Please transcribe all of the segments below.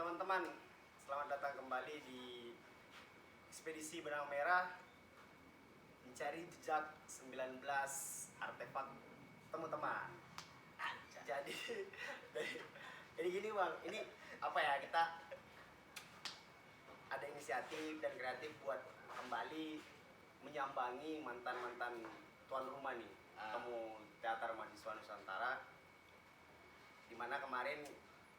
teman-teman, selamat datang kembali di Ekspedisi Benang Merah mencari jejak 19 artefak teman-teman. Jadi, jadi gini bang, ini apa ya, kita ada inisiatif dan kreatif buat kembali menyambangi mantan-mantan tuan rumah nih, temu teater mahasiswa Nusantara, dimana kemarin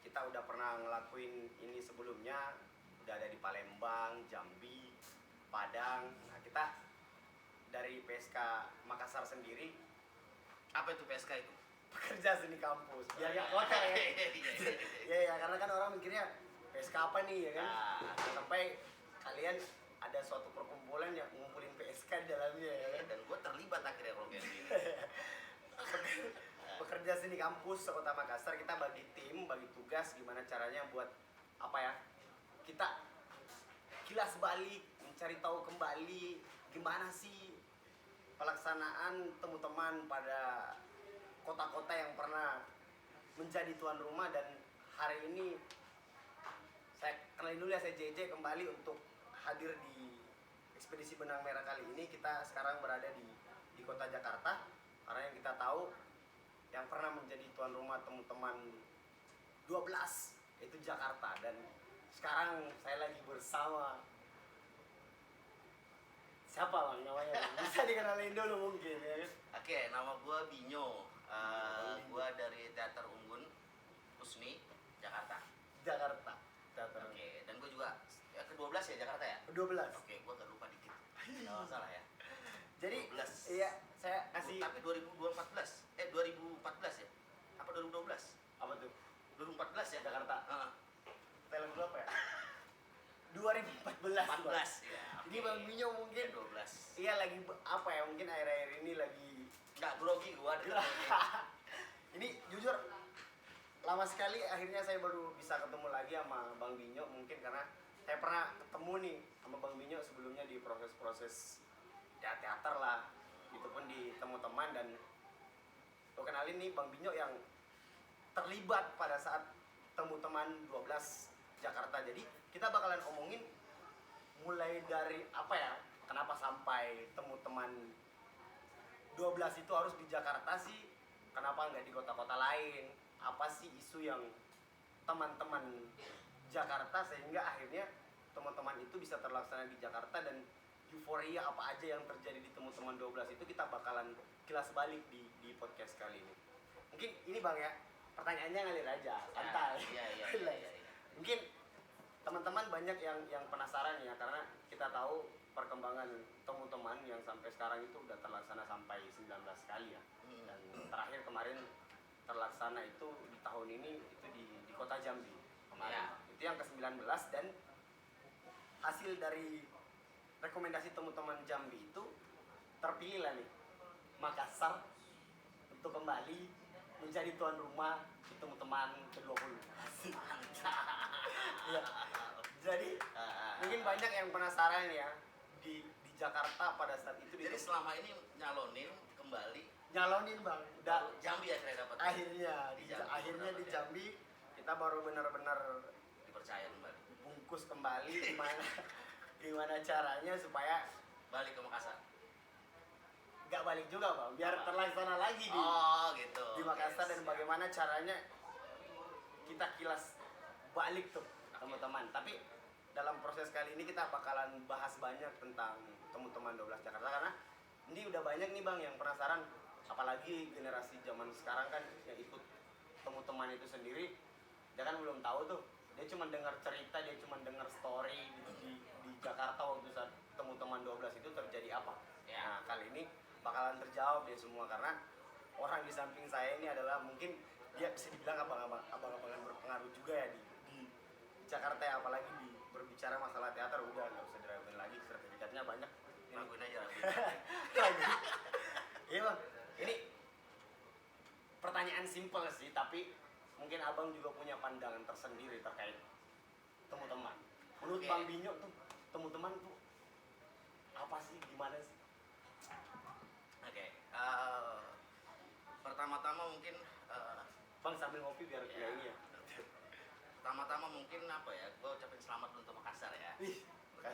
kita udah pernah ngelakuin ini sebelumnya, udah ada di Palembang, Jambi, Padang. Nah, kita dari PSK Makassar sendiri. Apa itu PSK itu? Pekerja seni kampus. Ya kotor ya. Ya, karena kan orang mikirnya PSK apa nih ya kan? Sampai kalian ada suatu perkumpulan yang ngumpulin PSK di dalamnya ya kan? Dan gue terlibat akhirnya kalau kayak gini. Pekerja seni kampus Kota Makassar, kita bagi tim, bagi tugas gimana caranya buat apa ya, kita kilas balik, mencari tahu kembali gimana sih pelaksanaan temu teman pada kota-kota yang pernah menjadi tuan rumah. Dan hari ini saya kenalin dulu ya, saya JJ kembali untuk hadir di Ekspedisi Benang Merah kali ini. Kita sekarang berada di kota Jakarta, karena yang kita tahu yang pernah menjadi tuan rumah teman-teman 12 itu Jakarta. Dan sekarang saya lagi bersama siapa bang namanya? Bisa dikenalin dulu mungkin ya. Oke, nama gue Binyo. Gue dari Teater Unggun, Usni, Jakarta. Jakarta. Teater. Oke, dan gue juga ke-12 ya Jakarta ya? 12. Oke, gue agak lupa dikit. Nggak masalah ya. Jadi 12. iya, saya kasih Tapi 2014 ya? Apa 2012? apa tuh? 2014 ya? Jakarta. Heeh. Film berapa ya? 2014. 14 ya. Ini Bang Binyo mungkin 12. iya lagi apa ya, mungkin akhir-akhir ini lagi Enggak grogi gue ada. ini jujur lama sekali akhirnya saya baru bisa ketemu lagi sama Bang Binyo, mungkin karena saya pernah ketemu nih sama Bang Binyo sebelumnya di proses-proses ya teater lah, itu pun di temu teman. Dan lo kenalin nih Bang Binyo yang terlibat pada saat temu teman 12 Jakarta. Jadi kita bakalan omongin mulai dari apa ya, kenapa sampai temu teman 12 itu harus di Jakarta sih, kenapa nggak di kota-kota lain, apa sih isu yang teman-teman Jakarta sehingga akhirnya teman-teman itu bisa terlaksana di Jakarta. Dan euforia apa aja yang terjadi di teman-teman 12 itu kita bakalan kilas balik di podcast kali ini. Mungkin ini Bang ya, pertanyaannya ngalir aja, santai. Iya. Mungkin teman-teman banyak yang penasaran ya, karena kita tahu perkembangan temu teman yang sampai sekarang itu udah terlaksana sampai 19 kali ya. Dan terakhir kemarin terlaksana itu di tahun ini itu di kota Jambi kemarin. Itu yang ke-19. Dan hasil dari rekomendasi teman-teman Jambi itu terpilih lah nih Makassar untuk kembali menjadi tuan rumah di temu teman ke-20. Ya. Jadi mungkin banyak yang penasaran ya di Jakarta pada saat itu. Jadi selama ini nyalonin kembali nyalonin Bang, udah Jambi akhirnya dapat. akhirnya di Jambi kita baru benar-benar Dipercaya kembali. bungkus kembali gimana caranya supaya Balik ke Makassar. nggak balik juga Bang, biar terlaksana lagi Gitu. di Makassar. Oke, Dan siap. bagaimana caranya kita kilas balik tuh teman-teman. Tapi dalam proses kali ini kita bakalan bahas banyak tentang teman-teman 12 Jakarta, karena ini udah banyak nih Bang yang penasaran, apalagi generasi zaman sekarang kan yang ikut teman-teman itu sendiri, dia kan belum tahu tuh, dia cuma dengar cerita, dia cuma dengar story di Jakarta waktu saat teman-teman 12 itu terjadi apa. Nah kali ini bakalan terjawab dia semua, karena orang di samping saya ini adalah mungkin dia bisa dibilang abang-abangan berpengaruh juga ya di Jakarta ya, apalagi di berbicara masalah teater. Udah nggak usah diraguin lagi, sertifikatnya banyak. Lakuin aja. Iya Bang, ini pertanyaan simpel sih, tapi mungkin abang juga punya pandangan tersendiri terkait temu teman. Menurut Oke. Bang Binyo tuh temu teman tuh apa sih, gimana sih? Oke. Pertama-tama mungkin Bang sambil ngopi biar ya, ini ya. pertama-tama mungkin apa ya, gue ucapin selamat untuk Makassar ya. Ih, Udah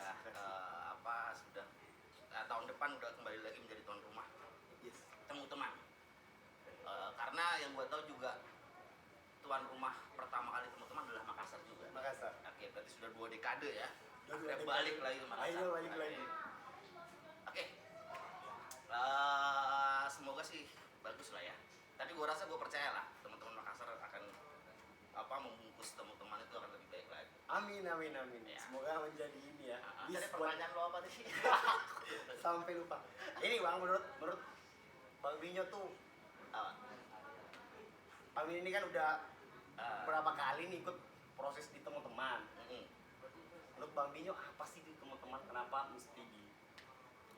makasih. sudah tahun depan udah kembali lagi menjadi tuan rumah. Yes. Temu teman. Karena yang gue tahu juga tuan rumah pertama kali temu teman adalah Makassar juga. Makassar. Oke, berarti sudah 2 dekade ya. Udah 2 Akhirnya dekade. balik lagi ke Makassar. Ayo balik Oke. lagi. Oke. Semoga sih bagus lah ya. Tapi gue rasa, gue percaya lah teman-teman Makassar akan membungkus teman-teman itu akan lebih baik lagi. Amin, amin, amin. Ya. Semoga menjadi ini ya. Tadi Bis buat- pertanyaan lo apa tadi? sampai lupa. Ini Bang, menurut Bang Binyo tuh, Apa? Bang Binyo ini kan udah Ah, berapa kali nih ikut proses di teman-teman. mm-mm. Menurut Bang Binyo apa sih di teman-teman? Kenapa mesti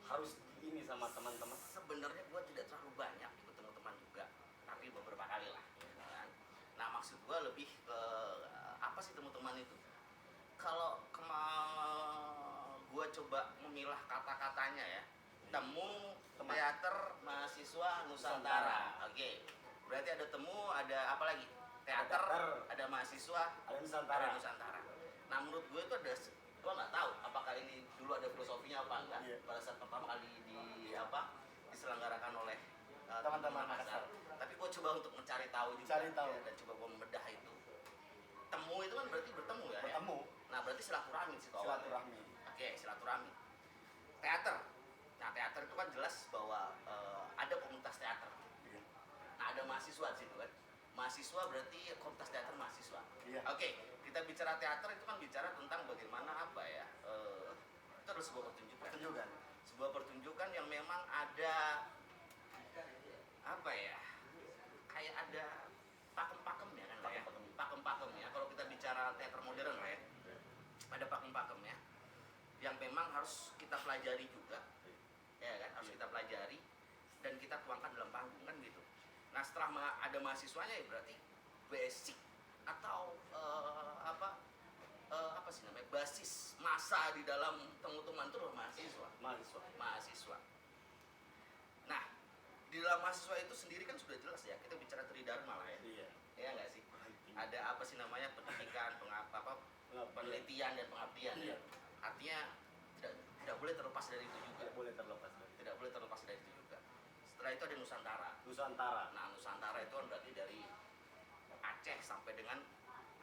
harus di ini sama teman-teman? Sebenarnya gue tidak terlalu banyak ikut teman-teman juga, tapi beberapa kali lah. Ya kan? Nah, maksud gue lebih ke apa sih teman-teman itu? Kalau gue coba memilah kata-katanya ya, temu Teman. teater mahasiswa Nusantara. Oke, berarti ada temu, ada apa lagi? Teater, Teater. ada mahasiswa, Ada Nusantara. ada Nusantara. Nah, menurut gue itu ada, gue nggak tahu apakah ini dulu ada filosofinya apa enggak. Iya. Pada saat pertama kali diselenggarakan oleh Teman-teman Makassar. Tapi gue coba untuk mencari tahu juga. Cari tahu. Ya, dan coba gue membedah itu. Temu itu kan berarti bertemu ya. Bertemu. Nah, berarti silaturahmi sih awalnya. Silaturahmi. Oke, silaturahmi. Teater. Nah, teater itu kan jelas bahwa ada komunitas teater. Iya. Nah, ada mahasiswa di situ kan. Mahasiswa berarti komunitas teater mahasiswa. Iya. Oke, kita bicara teater itu kan bicara tentang bagaimana apa ya? Itu adalah sebuah pertunjukan. Pertunjukan. Sebuah pertunjukan yang memang ada apa ya? Kayak ada pakem-pakemnya kan lah ya. Pakem-pakemnya. Kalau kita bicara teater modern lah ya. Ada pakem-pakemnya yang memang harus kita pelajari juga. Ya kan, harus kita pelajari dan kita tuangkan dalam panggung kan gitu. Nah, setelah ada mahasiswanya ya berarti basic atau apa sih namanya, basis masa di dalam temu-teman itu adalah mahasiswa. Nah, di dalam mahasiswa itu sendiri kan sudah jelas ya, kita bicara tridharma lah ya. Iya. Ya nggak sih? Ada apa sih namanya, pendidikan, penelitian dan pengabdian. Iya. Artinya tidak boleh terlepas dari itu juga. Tidak boleh terlepas dari Tidak boleh terlepas dari itu juga. Setelah itu ada Nusantara. Nusantara. Nah, Nusantara itu kan berarti dari Aceh sampai dengan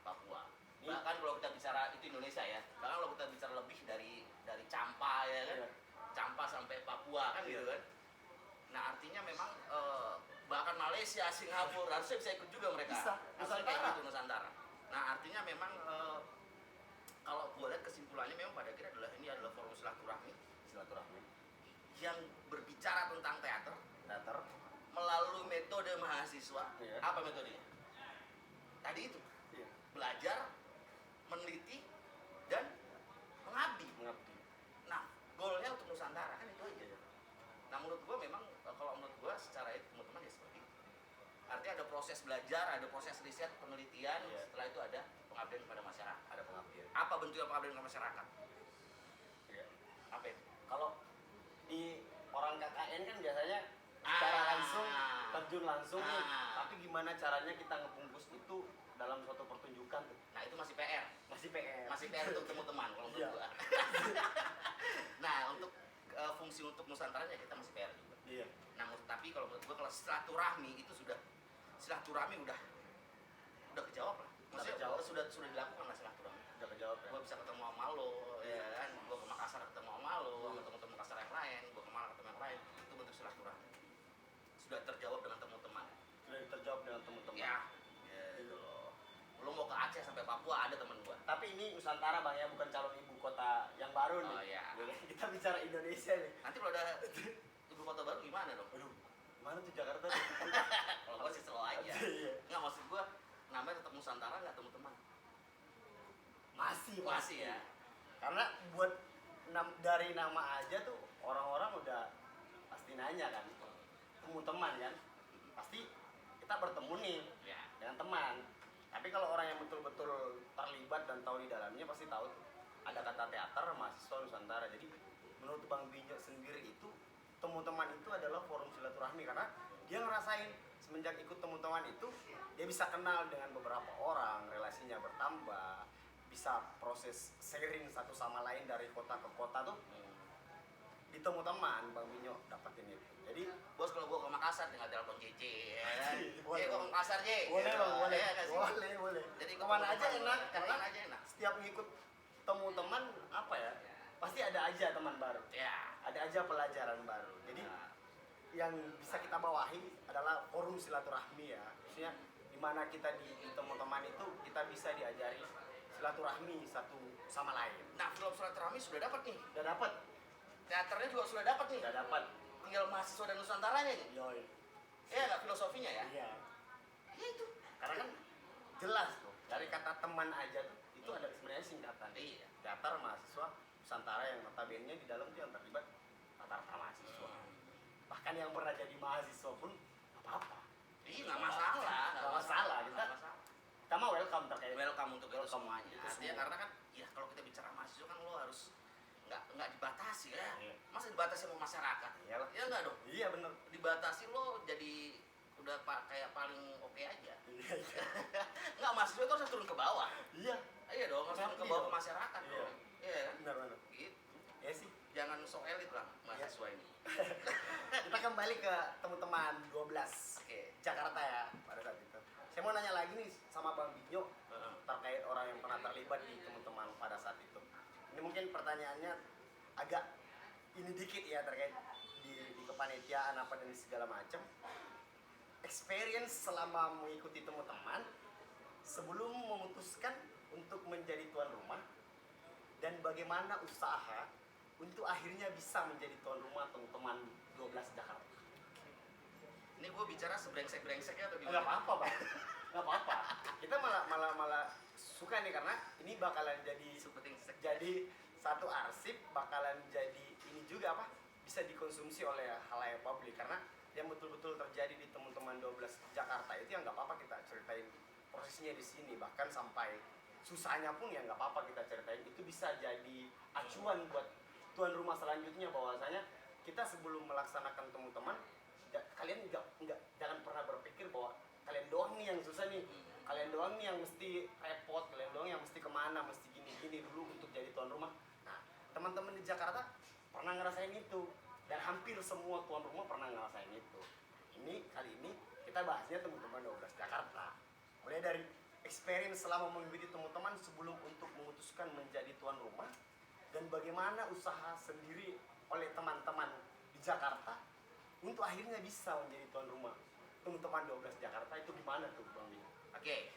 Papua. Ini- Bahkan kalau kita bicara itu Indonesia ya. Bahkan kalau kita bicara lebih dari Campa ya kan. Iya. Campa sampai Papua kan Iya. gitu kan. Nah, artinya memang bahkan Malaysia, Singapura harusnya bisa ikut juga mereka. Bisa. Harusnya kayak Nusantara. gitu Nusantara. Nah, artinya memang kalau gue lihat kesimpulannya memang pada akhirnya ini adalah forum silaturahmi Silaturahmi. yang berbicara tentang teater Teater. melalui metode mahasiswa. Iya. Apa metodenya? Tadi itu, Iya. belajar, meneliti, dan mengabdi. Mengabdi. Nah, goalnya untuk Nusantara kan itu aja. Nah, menurut gua memang kalau menurut gua secara itu teman-teman ya seperti itu. Artinya ada proses belajar, ada proses riset, penelitian, Iya. setelah itu ada pengabdian kepada masyarakat. Ada pengabdian. Apa bentuknya pengabdian kepada masyarakat? Iya. Apa itu? Kalau di orang KKN kan biasanya secara langsung terjun langsung nih. Ah. Tapi gimana caranya kita ngebungkus itu dalam suatu pertunjukan tuh? Nah, itu masih PR. Masih PR. Masih PR untuk teman-teman kalau menurut Iya. gua. Nah, untuk fungsi untuk Nusantaranya kita masih PR juga. Iya. Namun tapi kalau menurut gua kalau silaturahmi itu silaturahmi udah kejawab lah. Maksudnya kejawab. sudah dilakukan lah silaturahmi. Udah kejawab ya. Gua bisa ketemu sama lo, ya kan? Gua ke Makassar ketemu sama lo, sama teman-teman Makassar yang lain, gua ke Malang ketemu yang lain. Itu bentuk silaturahmi. Sudah terjawab dengan teman-teman. Sudah terjawab dengan teman-teman. Ya, gitu loh. Lo mau ke Aceh sampai Papua ada teman gua. Tapi ini Nusantara Bang ya, bukan calon ibu kota yang baru nih. Oh, iya. Kita bicara Indonesia nih. Nanti kalau ada ibu kota baru gimana dong? Aduh, mana tuh Jakarta tuh? Kalau gua sih slow aja. Iya. Nggak, maksud gua namanya tetap Nusantara nggak teman-teman? Masih ya. Karena buat dari nama aja tuh orang-orang udah pasti nanya kan. Temu teman kan. Pasti kita bertemu nih Ya. dengan teman. Tapi kalau orang yang betul-betul terlibat dan tahu di dalamnya pasti tahu tuh ada kata teater mahasiswa Nusantara. Jadi menurut Bang Binyo sendiri itu temu teman itu adalah forum silaturahmi karena dia ngerasain semenjak ikut teman-teman itu dia bisa kenal dengan beberapa orang, relasinya bertambah, bisa proses sharing satu sama lain dari kota ke kota tuh di teman Bang Binyo dapetin itu. Jadi Bos, kalau gua ke Makassar tinggal telepon JJ ya kan. Boleh. Gua ke Makassar, J. boleh Gitu. Bang, boleh, Iya nggak sih? boleh. Jadi Kemana aja enak, karena kemana aja enak. setiap ngikut temu teman apa ya, pasti ada aja teman baru, Ya. ada aja pelajaran baru. Jadi Nah, yang bisa kita bawahi adalah forum silaturahmi ya, maksudnya dimana kita di teman-teman itu kita bisa diajari silaturahmi satu sama lain. nah, film silaturahmi sudah dapat nih. Udah dapat, Teaternya juga sudah dapat nih. udah dapat. Tinggal mahasiswa dan nusantaranya nih. Yoi. Iya nggak, filosofinya ya? Iya. Ya itu. Karena kan jelas tuh dari kata teman aja tuh itu ada sebenarnya singkatan. Iya. Teater mahasiswa Nusantara yang notabene di dalam tuh yang terlibat rata-rata mahasiswa. Bahkan yang pernah jadi mahasiswa pun nggak apa-apa. Iya nggak masalah. Nggak masalah, kita Nggak masalah. kita mah welcome terkait. Welcome untuk itu Welcome semuanya. itu Artinya semua. karena kan, ya kalau kita bicara mahasiswa kan lo harus nggak dibatasi ya. Iya. Masa dibatasi sama masyarakat? Iyalah. Ya nggak dong. Iya bener. Dibatasi lo jadi udah kayak paling oke aja. Iya iya. Nggak, mahasiswa itu harus turun ke bawah. Iya. Iya dong, harus turun ke Ngerti bawah ke dong. masyarakat Iya. dong. Iya kan? Bener. Gitu. Ya sih. Jangan sok elit lah mahasiswa ini. Kita kembali ke teman-teman 12 Oke. Jakarta ya pada saat itu. Saya mau nanya lagi nih sama Bang Binyo Heeh. terkait orang yang pernah terlibat di teman-teman pada saat itu. Ini mungkin pertanyaannya agak ini dikit ya terkait di kepanitiaan apa dan segala macam. Experience selama mengikuti teman-teman sebelum memutuskan untuk menjadi tuan rumah dan bagaimana usaha untuk akhirnya bisa menjadi tuan rumah teman-teman 12 Jakarta. Ini gue bicara sebrengsek-brengseknya atau Nggak gimana? apa-apa Bang, nggak apa-apa. Kita malah suka nih karena ini bakalan Sebrengsek. jadi satu arsip, bakalan jadi ini juga apa bisa dikonsumsi oleh halayak publik karena yang betul-betul terjadi di teman-teman 12 Jakarta itu yang nggak apa-apa kita ceritain prosesnya di sini, bahkan sampai susahnya pun ya nggak apa-apa kita ceritain, itu bisa jadi acuan buat tuan rumah selanjutnya bahwasanya kita sebelum melaksanakan teman-teman kalian jangan pernah berpikir bahwa kalian doang nih yang susah nih, kalian doang nih yang mesti repot, kalian doang yang mesti kemana, mesti gini-gini dulu untuk jadi tuan rumah. Nah, teman-teman di Jakarta pernah ngerasain itu dan hampir semua tuan rumah pernah ngerasain itu. Kali ini kita bahasnya teman-teman 12 Jakarta. Mulai dari experience selama mengikuti teman-teman sebelum untuk memutuskan menjadi tuan rumah dan bagaimana usaha sendiri oleh teman-teman di Jakarta untuk akhirnya bisa menjadi tuan rumah teman-teman 12 Jakarta itu gimana tuh Bang Bin? Oke,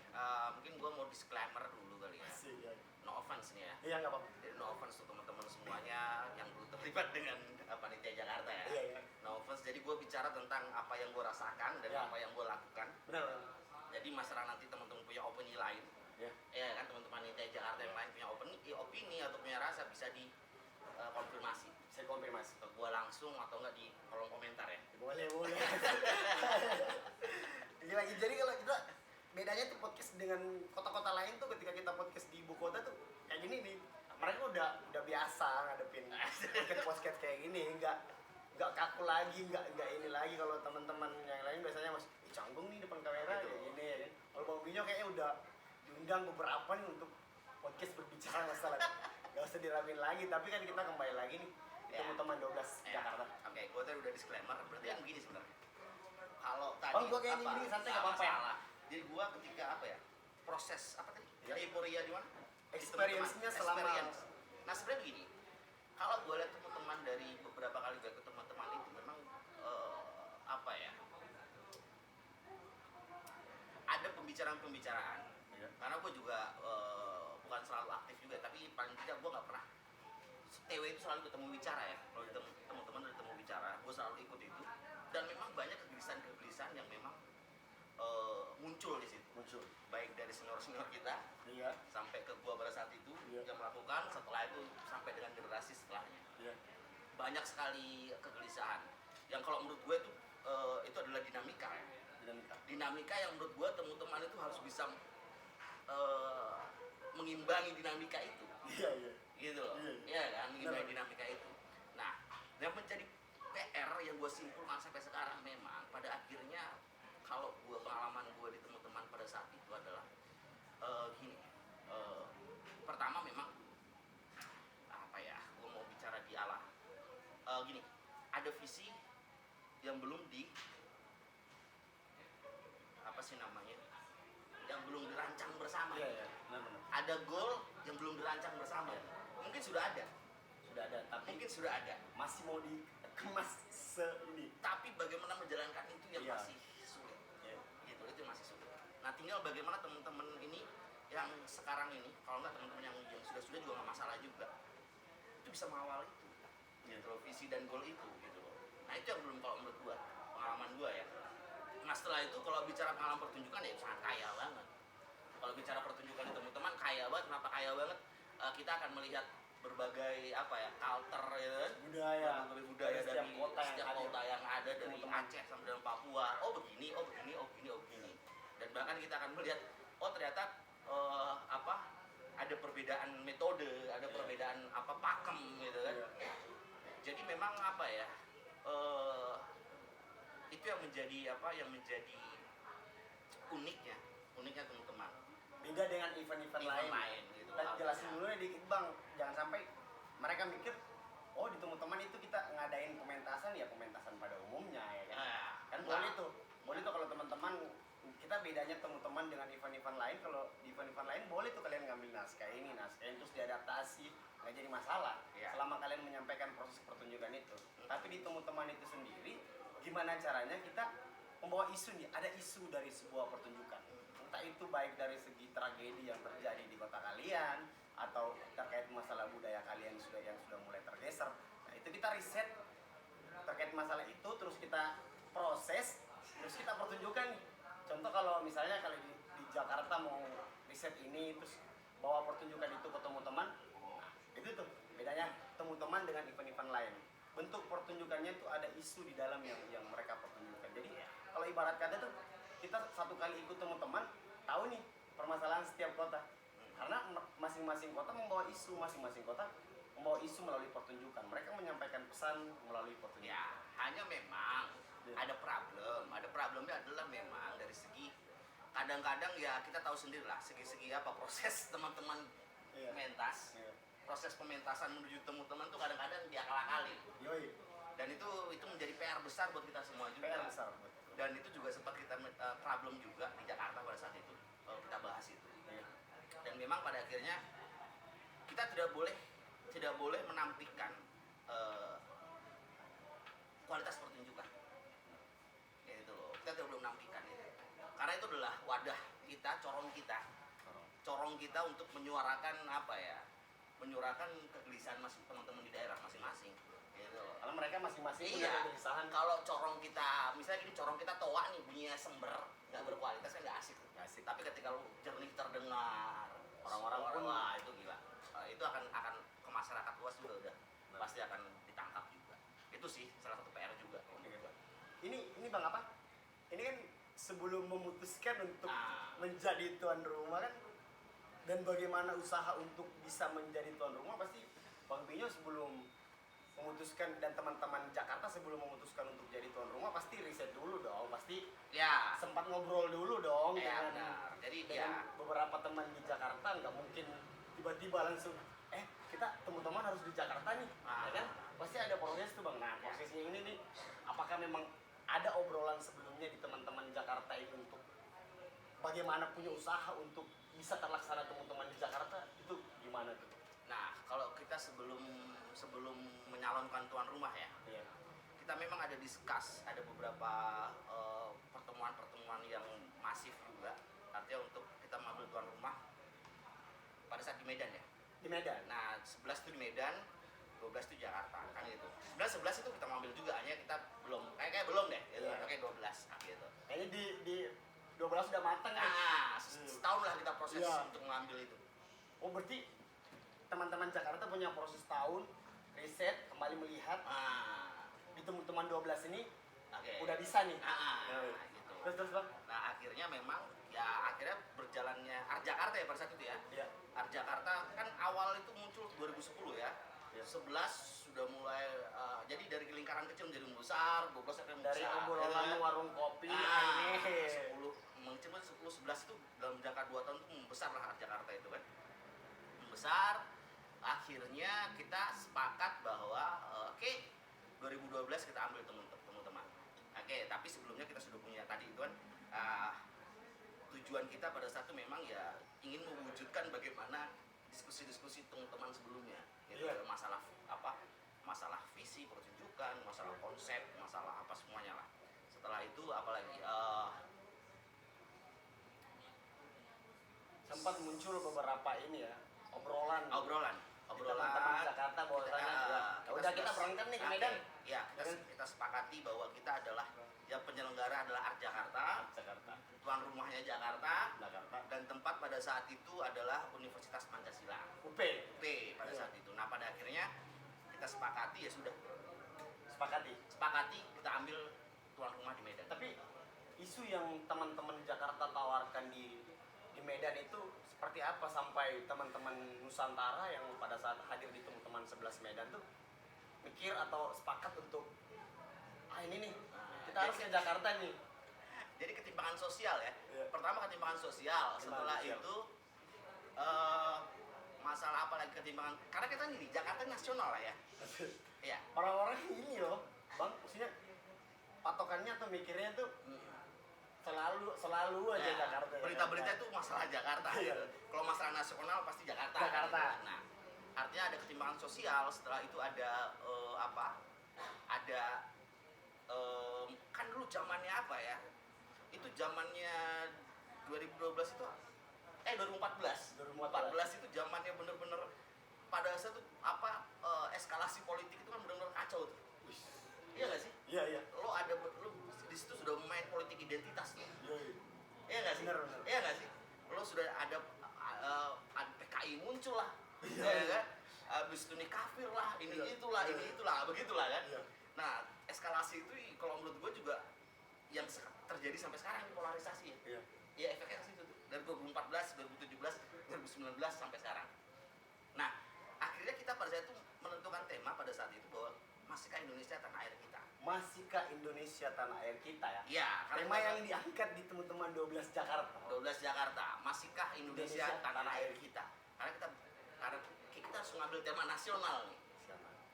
mungkin gue mau disclaimer dulu kali ya. Asik ya. No offense nih ya. Iya nggak apa-apa. Jadi no offense untuk teman-teman semuanya yang belum terlibat dengan panitia Jakarta ya. Iya ya. No offense. Jadi gue bicara tentang apa yang gue rasakan dan Ya. apa yang gue lakukan. Benar. Jadi masalah nanti teman-teman punya opini lain, Ya. ya kan, teman-teman panitia Jakarta yang lain punya opini atau punya rasa bisa di konfirmasi Saya konfirmasi. ke gue langsung atau enggak di kolom komentar ya. Boleh. Lagi jadi kalau kita bedanya tuh podcast dengan kota-kota lain tuh ketika kita podcast di ibu kota tuh kayak gini nih. Mereka udah biasa ngadepin podcast kayak gini, nggak kaku lagi, nggak ini lagi. Kalau teman-teman yang lain biasanya masih canggung nih depan kamera kayak gini ya. Kalau Bang Binyo kayaknya udah diundang beberapa nih untuk podcast berbicara masalah. Gak usah diramein lagi, tapi kan kita kembali lagi nih di Ya. teman-teman 12 Ya. Jakarta. Oke, gue tadi udah disclaimer. Berarti yang begini sebenarnya. Kalau tadi Bang, gua kayak ini santai nggak apa-apa ya? salah. Jadi gue ketika apa ya? Proses apa tadi? Ya. Euforia di mana? Di Experience-nya teman-teman. selama- Experience. Nah sebenarnya begini. Kalau gue lihat teman-teman dari beberapa kali gue ikut teman-teman itu memang apa ya? Ada pembicaraan-pembicaraan. Iya. Karena gue juga bukan selalu aktif juga, tapi paling tidak gue nggak pernah TW itu selalu ketemu bicara ya. Kalau teman-teman udah ketemu bicara, gue selalu ikut itu. Dan memang banyak kegelisahan-kegelisahan yang memang muncul di situ. Muncul. Baik dari senior-senior kita Iya. sampai ke gua pada saat itu Iya. yang melakukan, setelah itu sampai dengan generasi setelahnya. Iya. Banyak sekali kegelisahan. Yang kalau menurut gue itu adalah dinamika ya. Dinamika yang menurut gue teman-teman itu harus bisa mengimbangi dinamika itu, Iya. gitu loh. Iya. Iya kan, mengimbangi Benar. dinamika itu. Nah, yang menjadi PR yang gue simpulkan sampai sekarang memang pada akhirnya kalau pengalaman gue di teman-teman pada saat itu adalah gini. Pertama memang apa ya, gue mau bicara di ala gini, ada visi yang belum di apa sih namanya, yang belum dirancang bersama. Iya, benar. Ada goal yang belum dirancang bersama. Mungkin sudah ada, Tapi mungkin sudah ada, masih mau dikemas ini. tapi bagaimana menjalankan itu yang Iya. masih sulit. Iya. Gitu, itu masih sulit. Nah, tinggal bagaimana teman-teman ini yang sekarang ini, kalau nggak teman-teman yang sudah juga nggak masalah juga, itu bisa mengawal itu, gitu loh, visi dan goal itu, gitu loh. Nah, itu yang belum, kalau menurut gua, pengalaman gua ya. Nah, setelah itu kalau bicara pengalaman pertunjukan ya sangat kaya banget. Kalau bicara pertunjukan di teman-teman kaya banget. Kenapa kaya banget? Kita akan melihat berbagai apa ya, culture ya kan? Berbagai budaya dari setiap kota yang ada, dari Teman-teman. Aceh sampai dengan Papua. Oh begini, oh begini, oh begini, oh begini. Dan bahkan kita akan melihat, oh ternyata apa, ada perbedaan metode, ada perbedaan apa, pakem gitu kan. Jadi memang apa ya, itu yang menjadi apa, yang menjadi uniknya teman-teman. Beda dengan event-event lain. Gitu. Dan jelasin dulu ya dikit bang, jangan sampai mereka mikir, oh di teman-teman itu kita ngadain pementasan ya pementasan pada umumnya ya kan. Kan boleh tuh kalau teman-teman, kita bedanya teman-teman dengan event-event lain, kalau di event-event lain boleh tuh kalian ngambil naskah ini terus diadaptasi, nggak jadi masalah selama kalian menyampaikan proses pertunjukan itu. Tapi di teman-teman itu sendiri, gimana caranya kita membawa isu nih, ada isu dari sebuah pertunjukan, entah itu baik dari segi tragedi yang terjadi di kota kalian atau terkait masalah budaya kalian yang sudah mulai tergeser. Nah itu kita riset terkait masalah itu, terus kita proses, terus kita pertunjukan nih. Contoh kalau misalnya di Jakarta mau riset ini, terus bawa pertunjukan itu ke teman-teman, itu tuh bedanya teman-teman dengan event-event lain. Bentuk pertunjukannya tuh ada isu di dalam yang mereka pertunjukkan. Jadi kalau ibarat kata tuh kita satu kali ikut teman-teman, tahu nih permasalahan setiap kota. Karena masing-masing kota membawa isu, masing-masing kota membawa isu melalui pertunjukan. Mereka menyampaikan pesan melalui pertunjukan. Ya, hanya memang ada problem. Ada problemnya adalah memang dari segi, kadang-kadang ya kita tahu sendiri lah segi-segi apa proses teman-teman mentas. Proses pementasan menuju teman-teman tuh kadang-kadang diakal-akalin. Yoi. Dan itu menjadi PR besar buat kita semua juga. PR besar. Dan itu juga sempat kita problem juga di Jakarta pada saat itu, kita bahas itu. Dan memang pada akhirnya kita tidak boleh menampilkan kualitas pertunjukan. Gitu loh. Kita tidak boleh menampilkan itu. Karena itu adalah wadah kita, corong kita untuk menyuarakan apa ya? Menyuarakan kegelisahan teman-teman di daerah masing-masing. Gitu loh. Karena mereka masing-masing punya kegelisahan. Kalau corong kita, misalnya gini, corong kita toa nih bunyinya sember, nggak berkualitas kan nggak asik. Tapi ketika lu jernih terdengar, orang-orang pun wah itu gila. Itu akan ke masyarakat luas juga udah pasti akan ditangkap juga. Itu sih salah satu PR juga. Ini bang apa? Ini kan sebelum memutuskan untuk menjadi tuan rumah kan, dan bagaimana usaha untuk bisa menjadi tuan rumah, pasti Bang Binyo sebelum memutuskan dan teman-teman Jakarta sebelum memutuskan untuk jadi tuan rumah pasti riset dulu dong, pasti Ya. sempat ngobrol dulu dong Ya, dengan benar. Jadi beberapa teman di Jakarta. Nggak mungkin tiba-tiba langsung kita teman-teman harus di Jakarta nih, ya kan? Pasti ada proses tuh bang. Nah prosesnya ini nih, apakah memang ada obrolan sebelumnya di teman-teman Jakarta ini untuk bagaimana punya usaha untuk bisa terlaksana teman-teman di Jakarta itu gimana tuh? Nah, kalau kita sebelum menyalonkan tuan rumah ya, kita memang ada discuss, ada beberapa pertemuan-pertemuan yang masif juga. Artinya untuk kita mengambil tuan rumah pada saat di Medan ya. Di Medan. Nah, 11 itu di Medan, 12 itu Jakarta, kan gitu. 11 itu kita mengambil juga, hanya kita belum, kayak belum deh, gitu. Kayak 12, gitu. Kayaknya di 12 sudah matang kan? Nah, setahun lah kita proses untuk mengambil itu. Oh berarti teman-teman Jakarta punya proses tahun riset, kembali melihat di teman-teman 12 ini udah bisa nih. Gitu. Terus bang? Nah akhirnya memang ya berjalannya Art Jakarta ya pada saat itu ya. Art Jakarta kan awal itu muncul 2010 ya. Iya. 11 sudah mulai jadi dari lingkaran kecil menjadi membesar, 12 akan membesar. Dari obrolan warung kopi Ah, ini 10 mungkin 10 11 itu dalam jangka 2 tahun itu membesar lah Jakarta itu kan. Membesar, akhirnya kita sepakat bahwa oke, 2012 kita ambil teman-teman. Oke, tapi sebelumnya kita sudah punya tadi itu kan tujuan kita pada saat itu memang ya ingin mewujudkan bagaimana diskusi-diskusi teman-teman sebelumnya. Gitu, Iya. masalah apa? Masalah visi pertunjukan, masalah konsep, masalah apa semuanya lah. Setelah itu apalagi sempat muncul beberapa ini ya obrolan obrolan di teman-teman Jakarta bahwasanya ya udah kita berangkat nih ke Medan. Ya, kita sepakati bahwa kita adalah yang penyelenggara adalah Art Jakarta, Jakarta tuan rumahnya Jakarta, Jakarta dan tempat pada saat itu adalah Universitas Pancasila, UP UP pada saat itu. Nah, pada akhirnya kita sepakati ya sudah sepakati. kita ambil tuan rumah di Medan. Tapi isu yang teman-teman Jakarta tawarkan di Medan itu seperti apa sampai teman-teman Nusantara yang pada saat hadir di teman-teman 11 Medan tuh mikir atau sepakat untuk ini nih kita harus ke Jakarta nih. Jadi ketimpangan sosial ya. Iya. Pertama ketimpangan sosial, setelah sosial. itu masalah apa lagi ketimpangan? Karena kita ini Jakarta nasional lah ya. Iya. Orang-orang ini loh, Bang, maksudnya patokannya tuh mikirnya tuh selalu aja Ya, Jakarta. berita-berita itu masalah Jakarta Iya. gitu. Kalau masalah nasional pasti Jakarta. Jakarta. Gitu. Nah, artinya ada ketimpangan sosial. Setelah itu ada Ada kan dulu zamannya apa ya? Itu zamannya 2012 itu 2014. 2014 itu zamannya bener-bener pada saat itu eskalasi politik itu kan bener-bener kacau tuh. Iya gak sih? Iya. Lo di situ sudah main politik identitas tuh. Iya. Iya nggak sih? Bener. Iya nggak sih? Lo sudah ada PKI muncul lah, Iya. ya kan? Abis itu nih kafir lah, ini Iya. itulah, Iya. ini itulah, begitulah kan? Iya. Nah, eskalasi itu kalau menurut gue juga yang terjadi sampai sekarang ini polarisasi ya. Iya. Ya efeknya ke situ tuh. Dari 2014, 2017, 2019 sampai sekarang. Nah, akhirnya kita pada saat itu menentukan tema pada saat itu bahwa masihkah Indonesia tanah air kita? Masihkah Indonesia tanah air kita ya? Iya, Tema yang diangkat di teman-teman 12 Jakarta. 12 Jakarta, masihkah Indonesia tanah air kita? Karena kita harus mengambil tema nasional nih.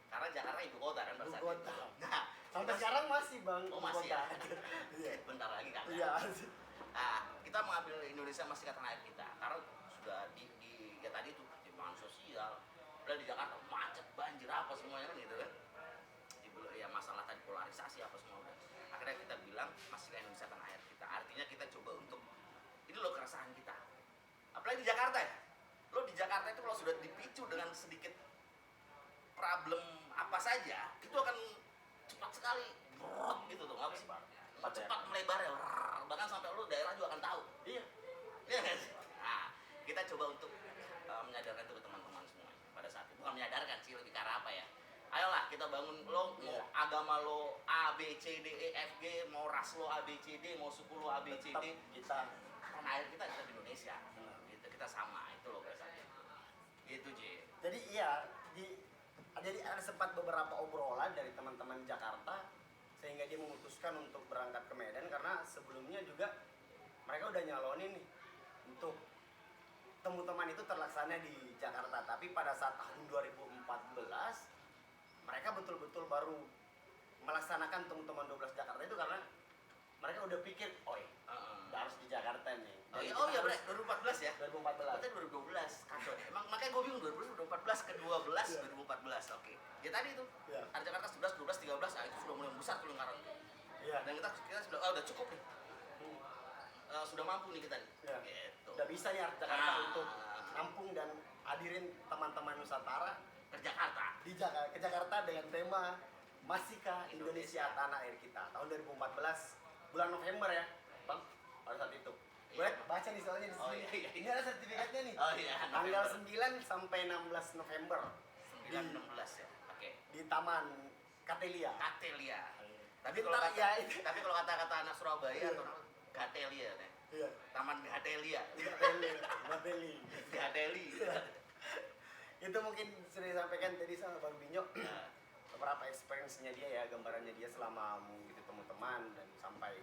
Karena Jakarta ibu kota kan pada saat Ibu itu. kota. Nah, Sampai sekarang masih Bang. Oh, ibu masih kota. ya? Iya. Bentar lagi kan. Iya. Nah, kita mengambil Indonesia masih tanah air kita. Karena sudah ya tadi itu pertimbangan sosial. Udah di Jakarta macet, banjir apa semuanya kan gitu kan. Ya masalah tadi polarisasi apa semua udah. Akhirnya kita bilang masihkah Indonesia tanah air kita. Artinya kita coba untuk ini loh keresahan kita. Apalagi di Jakarta ya. Lo di Jakarta itu kalau sudah dipicu dengan sedikit problem apa saja, itu akan cepat sekali gitu tuh, nggak sih? Cepat melebar ya, bahkan sampai lo daerah juga akan tahu. Iya. Iya nggak sih? Nah, kita coba untuk menyadarkan itu ke teman-teman semua pada saat itu. Bukan menyadarkan sih, lebih ke arah apa ya? Ayolah kita bangun, lo mau agama lo A B C D E F G, mau ras lo A B C D, mau suku lo A B C Tetap D, kita tanah air kita di Indonesia. Gitu, kita sama itu loh pada saat itu. Gitu J. jadi iya jadi ada sempat beberapa obrolan dari teman-teman Jakarta sehingga dia memutuskan untuk berangkat ke Medan karena sebelumnya juga mereka udah nyalonin nih untuk teman-teman itu terlaksana di Jakarta, tapi pada saat tahun 2014 mereka betul-betul baru melaksanakan teman-teman 12 Jakarta itu karena mereka udah pikir, udah harus di Jakarta nih. Oh iya bener, 2014 ya? 2014. Berarti 2012, kacau deh. Emang makanya gue bingung 2014 ke 12, 2014, oke. Ya tadi itu, Iya. ada Jakarta 11, 12, 13, itu sudah mulai besar tuh lingkaran. Iya. Dan kita sudah, udah cukup nih. Sudah mampu nih kita nih. Iya. Gitu. Udah bisa nih Jakarta Ah. untuk nampung dan hadirin teman-teman Nusantara Ke Jakarta. ke Jakarta dengan tema Masihkah Indonesia Tanah Air Kita tahun 2014 bulan November ya Bang pada saat itu. Boleh baca nih soalnya di Oh, sini. iya. Ini ada sertifikatnya nih. Oh iya, Tanggal November. 9 sampai 16 November 9-16 ya, oke. di Taman Katelia. Katelia. Tapi Bentar, kalau kata, ya, itu. tapi kalau kata-kata anak Surabaya Iya. atau Gatelia nih. Iya. Taman Gatelia. Katelia. Gateli. Itu mungkin sudah disampaikan tadi sama Bang Binyo. Nah, Beberapa experience-nya dia ya, gambarannya dia selama mengikuti teman-teman dan sampai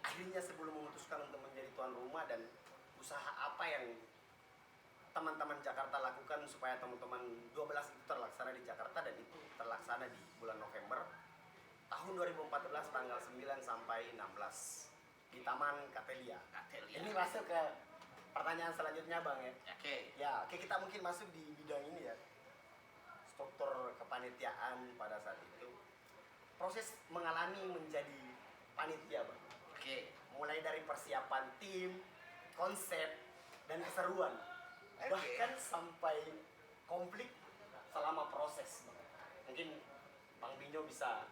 akhirnya sebelum memutuskan untuk menjadi tuan rumah, dan usaha apa yang teman-teman Jakarta lakukan supaya teman-teman 12 itu terlaksana di Jakarta, dan itu terlaksana di bulan November tahun 2014 tanggal 9 sampai 16 di Taman Katelia. Katelia. Ini masuk ke pertanyaan selanjutnya Bang ya. Oke. Ya, oke, kita mungkin masuk di bidang ini ya. Struktur kepanitiaan pada saat itu. Proses mengalami menjadi panitia, Bang. Oke. Mulai dari persiapan tim, konsep, dan keseruan. Oke. Bahkan sampai konflik selama proses, Bang. Mungkin Bang Binyo bisa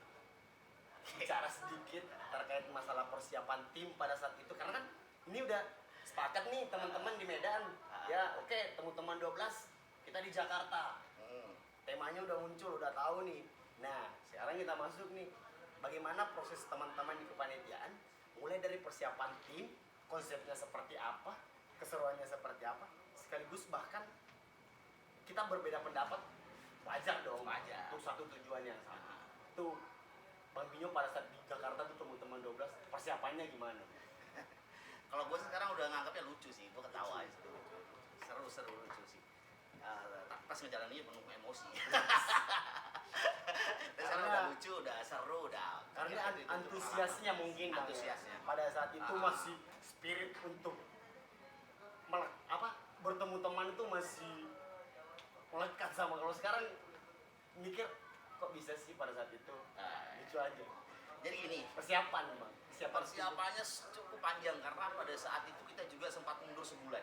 bicara sedikit terkait masalah persiapan tim pada saat itu, karena kan ini udah sepakat nih teman-teman di Medan. Ya, oke, teman-teman 12 kita di Jakarta. Temanya udah muncul, udah tahu nih. Nah, sekarang kita masuk nih. Bagaimana proses teman-teman di kepanitiaan, mulai dari persiapan tim, konsepnya seperti apa, keseruannya seperti apa, sekaligus bahkan kita berbeda pendapat, wajar dong. Wajar. Untuk satu tujuan yang sama. Tuh, Bang Binyo pada saat di Jakarta tuh teman-teman 12, persiapannya gimana? Kalau gue sekarang udah nganggapnya lucu sih, gue ketawa aja. Seru lucu sih. Pas ngejalaninnya penuh emosi. Dan sekarang udah lucu, udah seru, udah. Karena antusiasnya mungkin Bang, ya. Antusiasnya. Pada saat itu masih spirit untuk bertemu teman itu masih melekat sama. Kalau sekarang mikir kok bisa sih pada saat itu, lucu aja. Jadi gini, Persiapan Bang, persiapannya cukup panjang karena pada saat itu kita juga sempat mundur sebulan.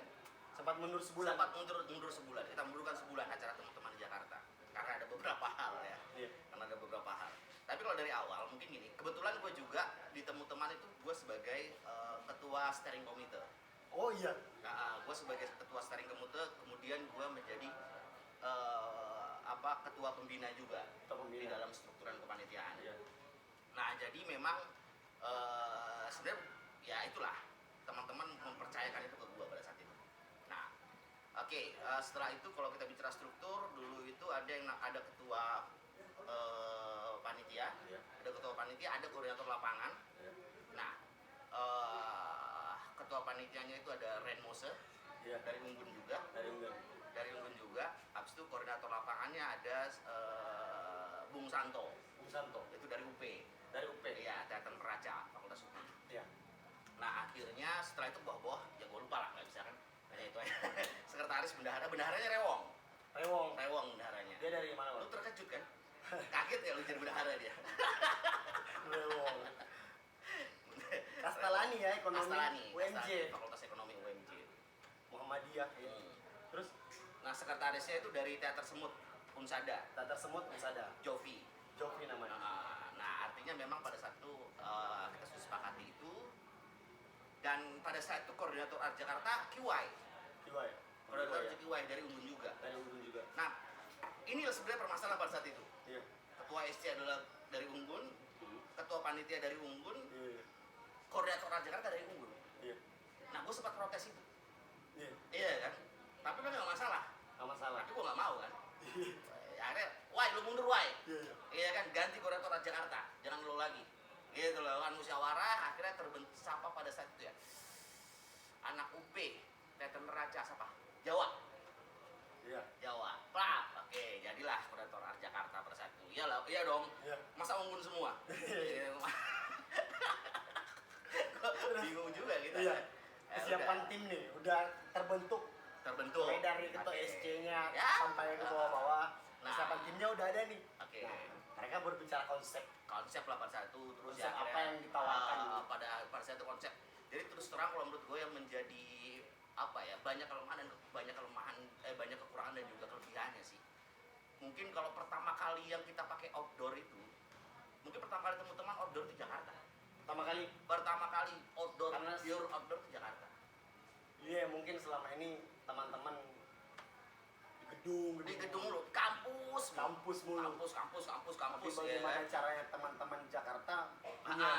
sempat mundur sebulan. Sempat mundur sebulan. Kita mundurkan sebulan acara teman-teman di Jakarta. Karena ada beberapa hal ya. Iya. Karena ada beberapa hal. Tapi kalau dari awal mungkin gini, kebetulan gue juga di teman itu gue sebagai ketua steering committee. Oh iya. Nah, gue sebagai ketua steering committee, kemudian gue menjadi ketua pembina juga Ketua pembina. di dalam strukturan kepanitiaan. Iya. Nah, jadi memang sebenarnya ya itulah, teman-teman mempercayakan itu ke gue pada saat itu. Nah, oke, setelah itu kalau kita bicara struktur, dulu itu ada ketua panitia, Iya. ada ketua panitia, ada koordinator lapangan. Iya. Nah, ketua panitianya itu ada Ren Mose Iya. dari Unggun juga. Dari Unggun. Habis itu koordinator lapangannya ada Bung Santo. Bung Santo. Itu dari UP. Dari UP. Iya, Teater Neraca, Fakultas Hukum. Iya. Nah, akhirnya setelah itu bawah, ya gue lupa lah, nggak bisa kan. Hanya itu aja. Sekretaris bendaharanya Rewong. Rewong bendaharanya. Dia dari mana, Lu Bang? terkejut kan? Kaget ya lu jadi bendahara dia. Rewong. Kastalani ya, ekonomi. Kastalani, UMJ. Fakultas Ekonomi UMJ. Muhammadiyah. Ya. Terus Nah, sekretarisnya itu dari Teater Semut, Unsada, Tatar Semut Usada. Jovi. Jovi namanya. Nah, artinya memang pada saat itu kita sudah sepakati itu, dan pada saat itu koordinator Art Jakarta QY, Kiwai. koordinator ya. QY dari Unggun juga. Dari Unggun juga. Nah, ini sebenarnya permasalahan pada saat itu. Iya. Ketua SC adalah dari Unggun, ketua panitia dari Unggun, Iya. koordinator Art Jakarta dari Unggun. Iya. Nah, gue sempat protes itu. Iya. Iya kan? Tapi kan nggak masalah. Nggak masalah. Tapi gue nggak mau kan. Akhirnya, Wai, lu mundur Wai. Iya. Iya. Iya kan, ganti koordinator Art Jakarta, jangan lo lagi. Gitu loh, kan musyawarah, akhirnya terbentuk siapa pada saat itu ya? Anak UP, Teater Neraca, siapa? Jawa. Iya. Jawa. Plak. Oke, jadilah koordinator Art Jakarta pada saat itu. Iyalah, iya dong. Iya. Masa Unggun semua? Iya. Kok bingung juga kita. Iya. Ya, Kesiapan udah. tim nih udah terbentuk. Terbentuk. Mulai dari ketua Oke. SC-nya Ya. sampai ke bawah-bawah. Nah. Kesiapan timnya udah ada nih. Oke. Nah, mereka berbicara konsep. Konsep lah pada saat itu, terus Konsep ya apa akhirnya, yang ditawarkan? pada saat itu konsep. Jadi terus terang kalau menurut gue yang menjadi apa ya, banyak kelemahan dan banyak kekurangan dan juga kelebihannya sih. Mungkin kalau pertama kali yang kita pakai outdoor itu, mungkin pertama kali teman-teman outdoor di Jakarta. Pertama kali Outdoor, Karena- pure outdoor di Jakarta. iya, mungkin selama ini teman-teman di gedung Di gedung lu, kampus mulu. kampus tapi ya bagaimana kan? caranya teman-teman Jakarta punya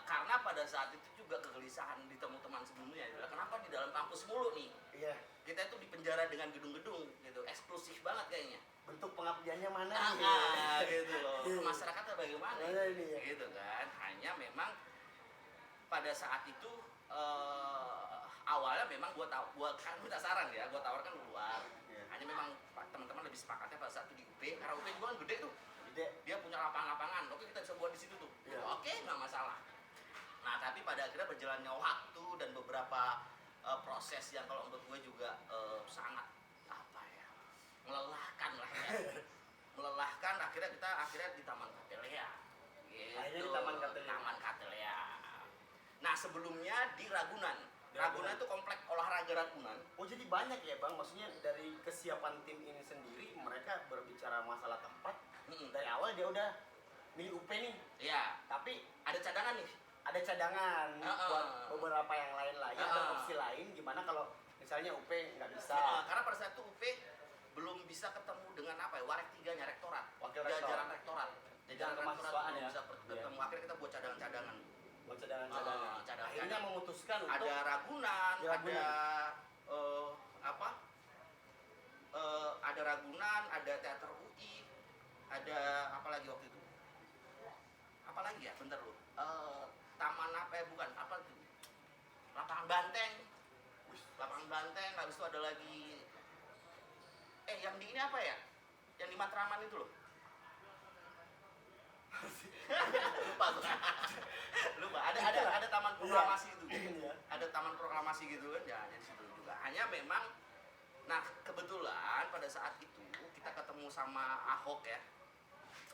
Karena pada saat itu juga kegelisahan di teman-teman sebelumnya adalah kenapa di dalam kampus mulu nih. iya Kita itu penjara dengan gedung-gedung gitu, eksklusif banget kayaknya. Bentuk pengabdiannya mana Gitu loh. Ke masyarakatnya bagaimana? Mana ini ya? Gitu kan. Hanya memang pada saat itu awalnya memang gua kan minta saran ya, gua tawarkan keluar. Iya. Hanya memang teman-teman lebih sepakatnya pada saat itu di UP, karena UP juga kan gede tuh. Gede. Dia punya lapangan-lapangan. Oke, kita bisa buat di situ tuh. Iya. Oke, nggak masalah. Nah, tapi pada akhirnya berjalannya waktu dan beberapa proses yang kalau menurut gue juga sangat apa ya, melelahkan lah ya. Melelahkan, akhirnya di Taman Katelea. Gitu. Akhirnya di Taman Katelea. Taman Katelea. Nah, sebelumnya di Ragunan. Di Ragunan Ragunan. itu komplek olahraga Ragunan. Oh jadi banyak ya bang, maksudnya dari kesiapan tim ini sendiri mereka berbicara masalah tempat dari awal dia udah milih UP nih, Iya, tapi ada cadangan nih. ada cadangan buat beberapa yang lain lagi, ada opsi lain gimana kalau misalnya UP nggak bisa. Karena pada saat itu UP belum bisa ketemu dengan apa ya, Warek 3-nya rektorat, Wakil rektor. jajaran rektorat, Jajaran kemahasiswaan belum ya. bisa ketemu. Akhirnya kita buat cadangan-cadangan. Buat cadangan-cadangan. Cadangan. Akhirnya memutuskan untuk Ada Ragunan, Di Ragunan. ada apa? Ada Ragunan, ada Teater UI, ada apa lagi waktu itu? Apa lagi ya? Bentar lu. Taman apa ya? Bukan, apa itu? Lapangan Banteng. Lapangan Banteng, habis itu ada lagi yang di ini apa ya? Yang di Matraman itu loh. Lupa tuh. Lupa. Ada taman proklamasi itu. Iya. Ada taman proklamasi gitu kan, ya di situ juga. Hanya memang, nah kebetulan pada saat itu kita ketemu sama Ahok ya,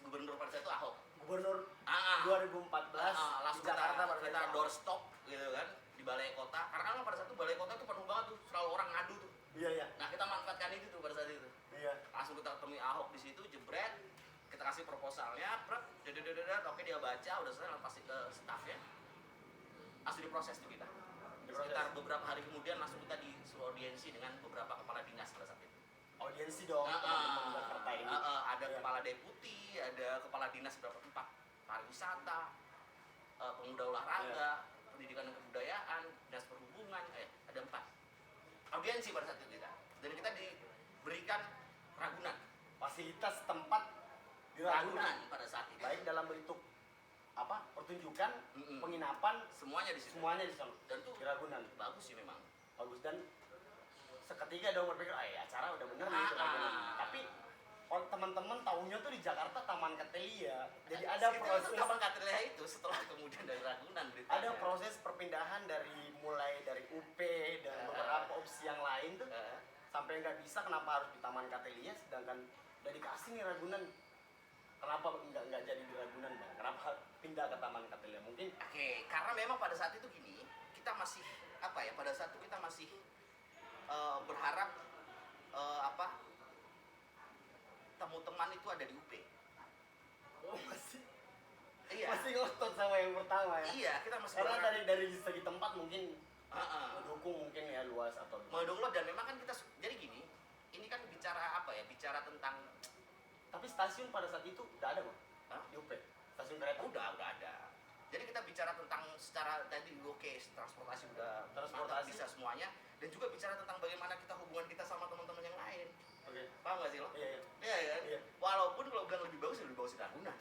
gubernur pada saat itu Ahok. Gubernur Ah, 2014 langsung di Jakarta pada kita saat itu. doorstop gitu kan di balai kota. Karena kan pada saat itu balai kota itu penuh banget tuh, selalu orang ngadu tuh. Iya iya. Nah kita manfaatkan itu tuh pada saat itu. Iya. Langsung kita ketemu Ahok di situ, jebret, kita kasih proposalnya, oke dia baca, udah selesai langsung kasih ke staffnya, langsung diproses tuh kita. Sekitar beberapa hari kemudian langsung kita disuruh audiensi dengan beberapa kepala dinas pada saat itu. Audiensi dong teman-teman Jakarta ini. Ada Iya. kepala deputi, ada kepala dinas beberapa tempat, pariwisata, pemuda olahraga, pendidikan dan kebudayaan, dinas perhubungan, ada 4 audiensi pada saat itu kita. Dan kita diberikan Ragunan. Fasilitas tempat di Ragunan. Ragunan pada saat itu. Baik dalam bentuk apa? Pertunjukan, penginapan, Semuanya di situ. semuanya di sana. Dan tuh Di Ragunan. bagus sih memang. Bagus dan seketika dong berpikir, acara udah bener nih di Ragunan. Tapi teman-teman tahunya tuh di Jakarta Taman Katelia. Jadi ada proses Taman Katelea itu setelah kemudian dari Ragunan beritanya. ada proses perpindahan mulai dari UP dan beberapa opsi yang lain tuh sampai nggak bisa kenapa harus di Taman Katelia sedangkan udah dikasih nih Ragunan. Kenapa nggak jadi di Ragunan bang? Kenapa pindah ke Taman Katelia? Mungkin Oke, karena memang pada saat itu gini, kita masih apa ya? Pada saat itu kita masih berharap temu teman itu ada di UP. masih Iya. masih ngotot sama yang pertama ya. Iya, kita masih Karena berharap. dari segi tempat mungkin Heeh. mendukung mungkin ya luas atau Mendownload dan memang kan kita jadi gini, ini kan bicara apa ya? Bicara tentang tapi stasiun pada saat itu udah ada bang di UP stasiun kereta udah ada. Jadi kita bicara tentang secara tadi oke, transportasi udah mantap, bisa semuanya, dan juga bicara tentang bagaimana kita hubungan kita sama teman-teman yang lain. Oke. Paham gak sih lo? Iya, iya. Iya kan? Iya. Walaupun kalau bilang lebih bagus di Ragunan.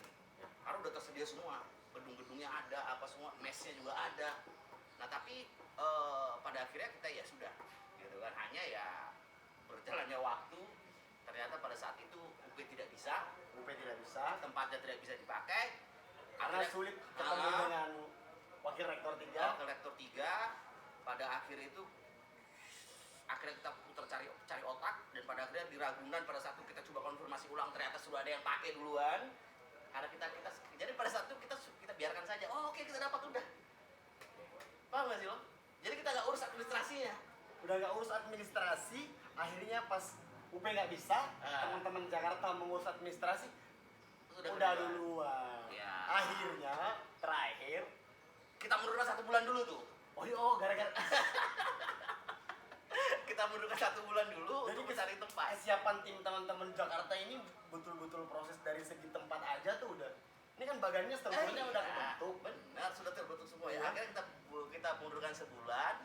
Karena udah tersedia semua, gedung-gedungnya ada, apa semua, mesnya juga ada. Nah tapi pada akhirnya kita ya sudah, gitu kan. Hanya ya berjalannya waktu, ternyata pada saat itu UP tidak bisa, UP tidak bisa tempatnya tidak bisa dipakai. karena sulit ketemu dengan wakil rektor 3. Wakil rektor 3 pada akhir itu akhirnya kita putar cari otak, dan pada akhirnya di Ragunan pada saat itu kita coba konfirmasi ulang, ternyata sudah ada yang pakai duluan. Karena kita jadi pada saat itu kita biarkan saja. Oh oke, kita dapat udah. Paham gak sih lo? Jadi kita nggak urus administrasinya. Udah nggak urus administrasi, akhirnya pas UP nggak bisa, teman-teman Jakarta mengurus administrasi udah duluan. Ya. Akhirnya terakhir Kita mundurkan 1 bulan dulu tuh. gara-gara Kita mundurkan 1 bulan dulu Jadi untuk mencari tempat. kesiapan tim teman-teman Jakarta ini betul-betul proses dari segi tempat aja tuh udah. Ini kan bagannya strukturnya udah kebentuk. Benar, sudah terbentuk semua ya. Iya. Akhirnya kita mundurkan sebulan.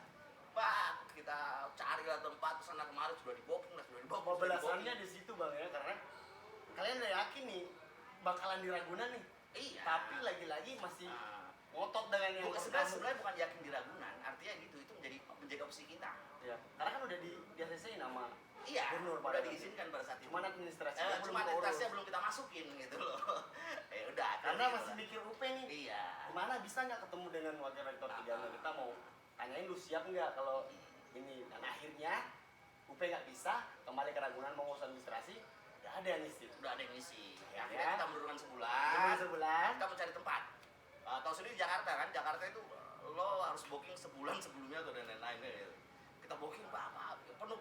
Pak, kita cari lah tempat sana kemari sudah di booking. Pembelasannya di situ bang ya, karena kalian udah yakin nih bakalan di Ragunan nih, Iya. tapi lagi-lagi masih Nah, ngotot dengan yang sebenarnya bukan yakin di Ragunan, artinya gitu itu menjadi opsi kita. ya, karena kan udah di ACC nama Iya, Gubernur udah pada saat diizinkan pada saat itu. cuman administrasinya belum Cuma administrasinya keurus. belum kita masukin gitu loh. Ya udah. Karena gitu masih lah. mikir UP nih, Iya. gimana bisa nggak ketemu dengan wakil rektor pidana, kita mau tanyain lu siap nggak kalau ini, dan akhirnya UP nggak bisa, kembali ke Ragunan mau ngurus administrasi, nggak ada yang ngisi. Udah ada yang ngisi. Ya. Akhirnya kita menurunkan Cuma sebulan. sebulan, Kita mencari tempat. Tahu sendiri Jakarta kan? Jakarta itu lo harus booking sebulan sebelumnya atau dan lain-lain gitu. Kita booking apa penuh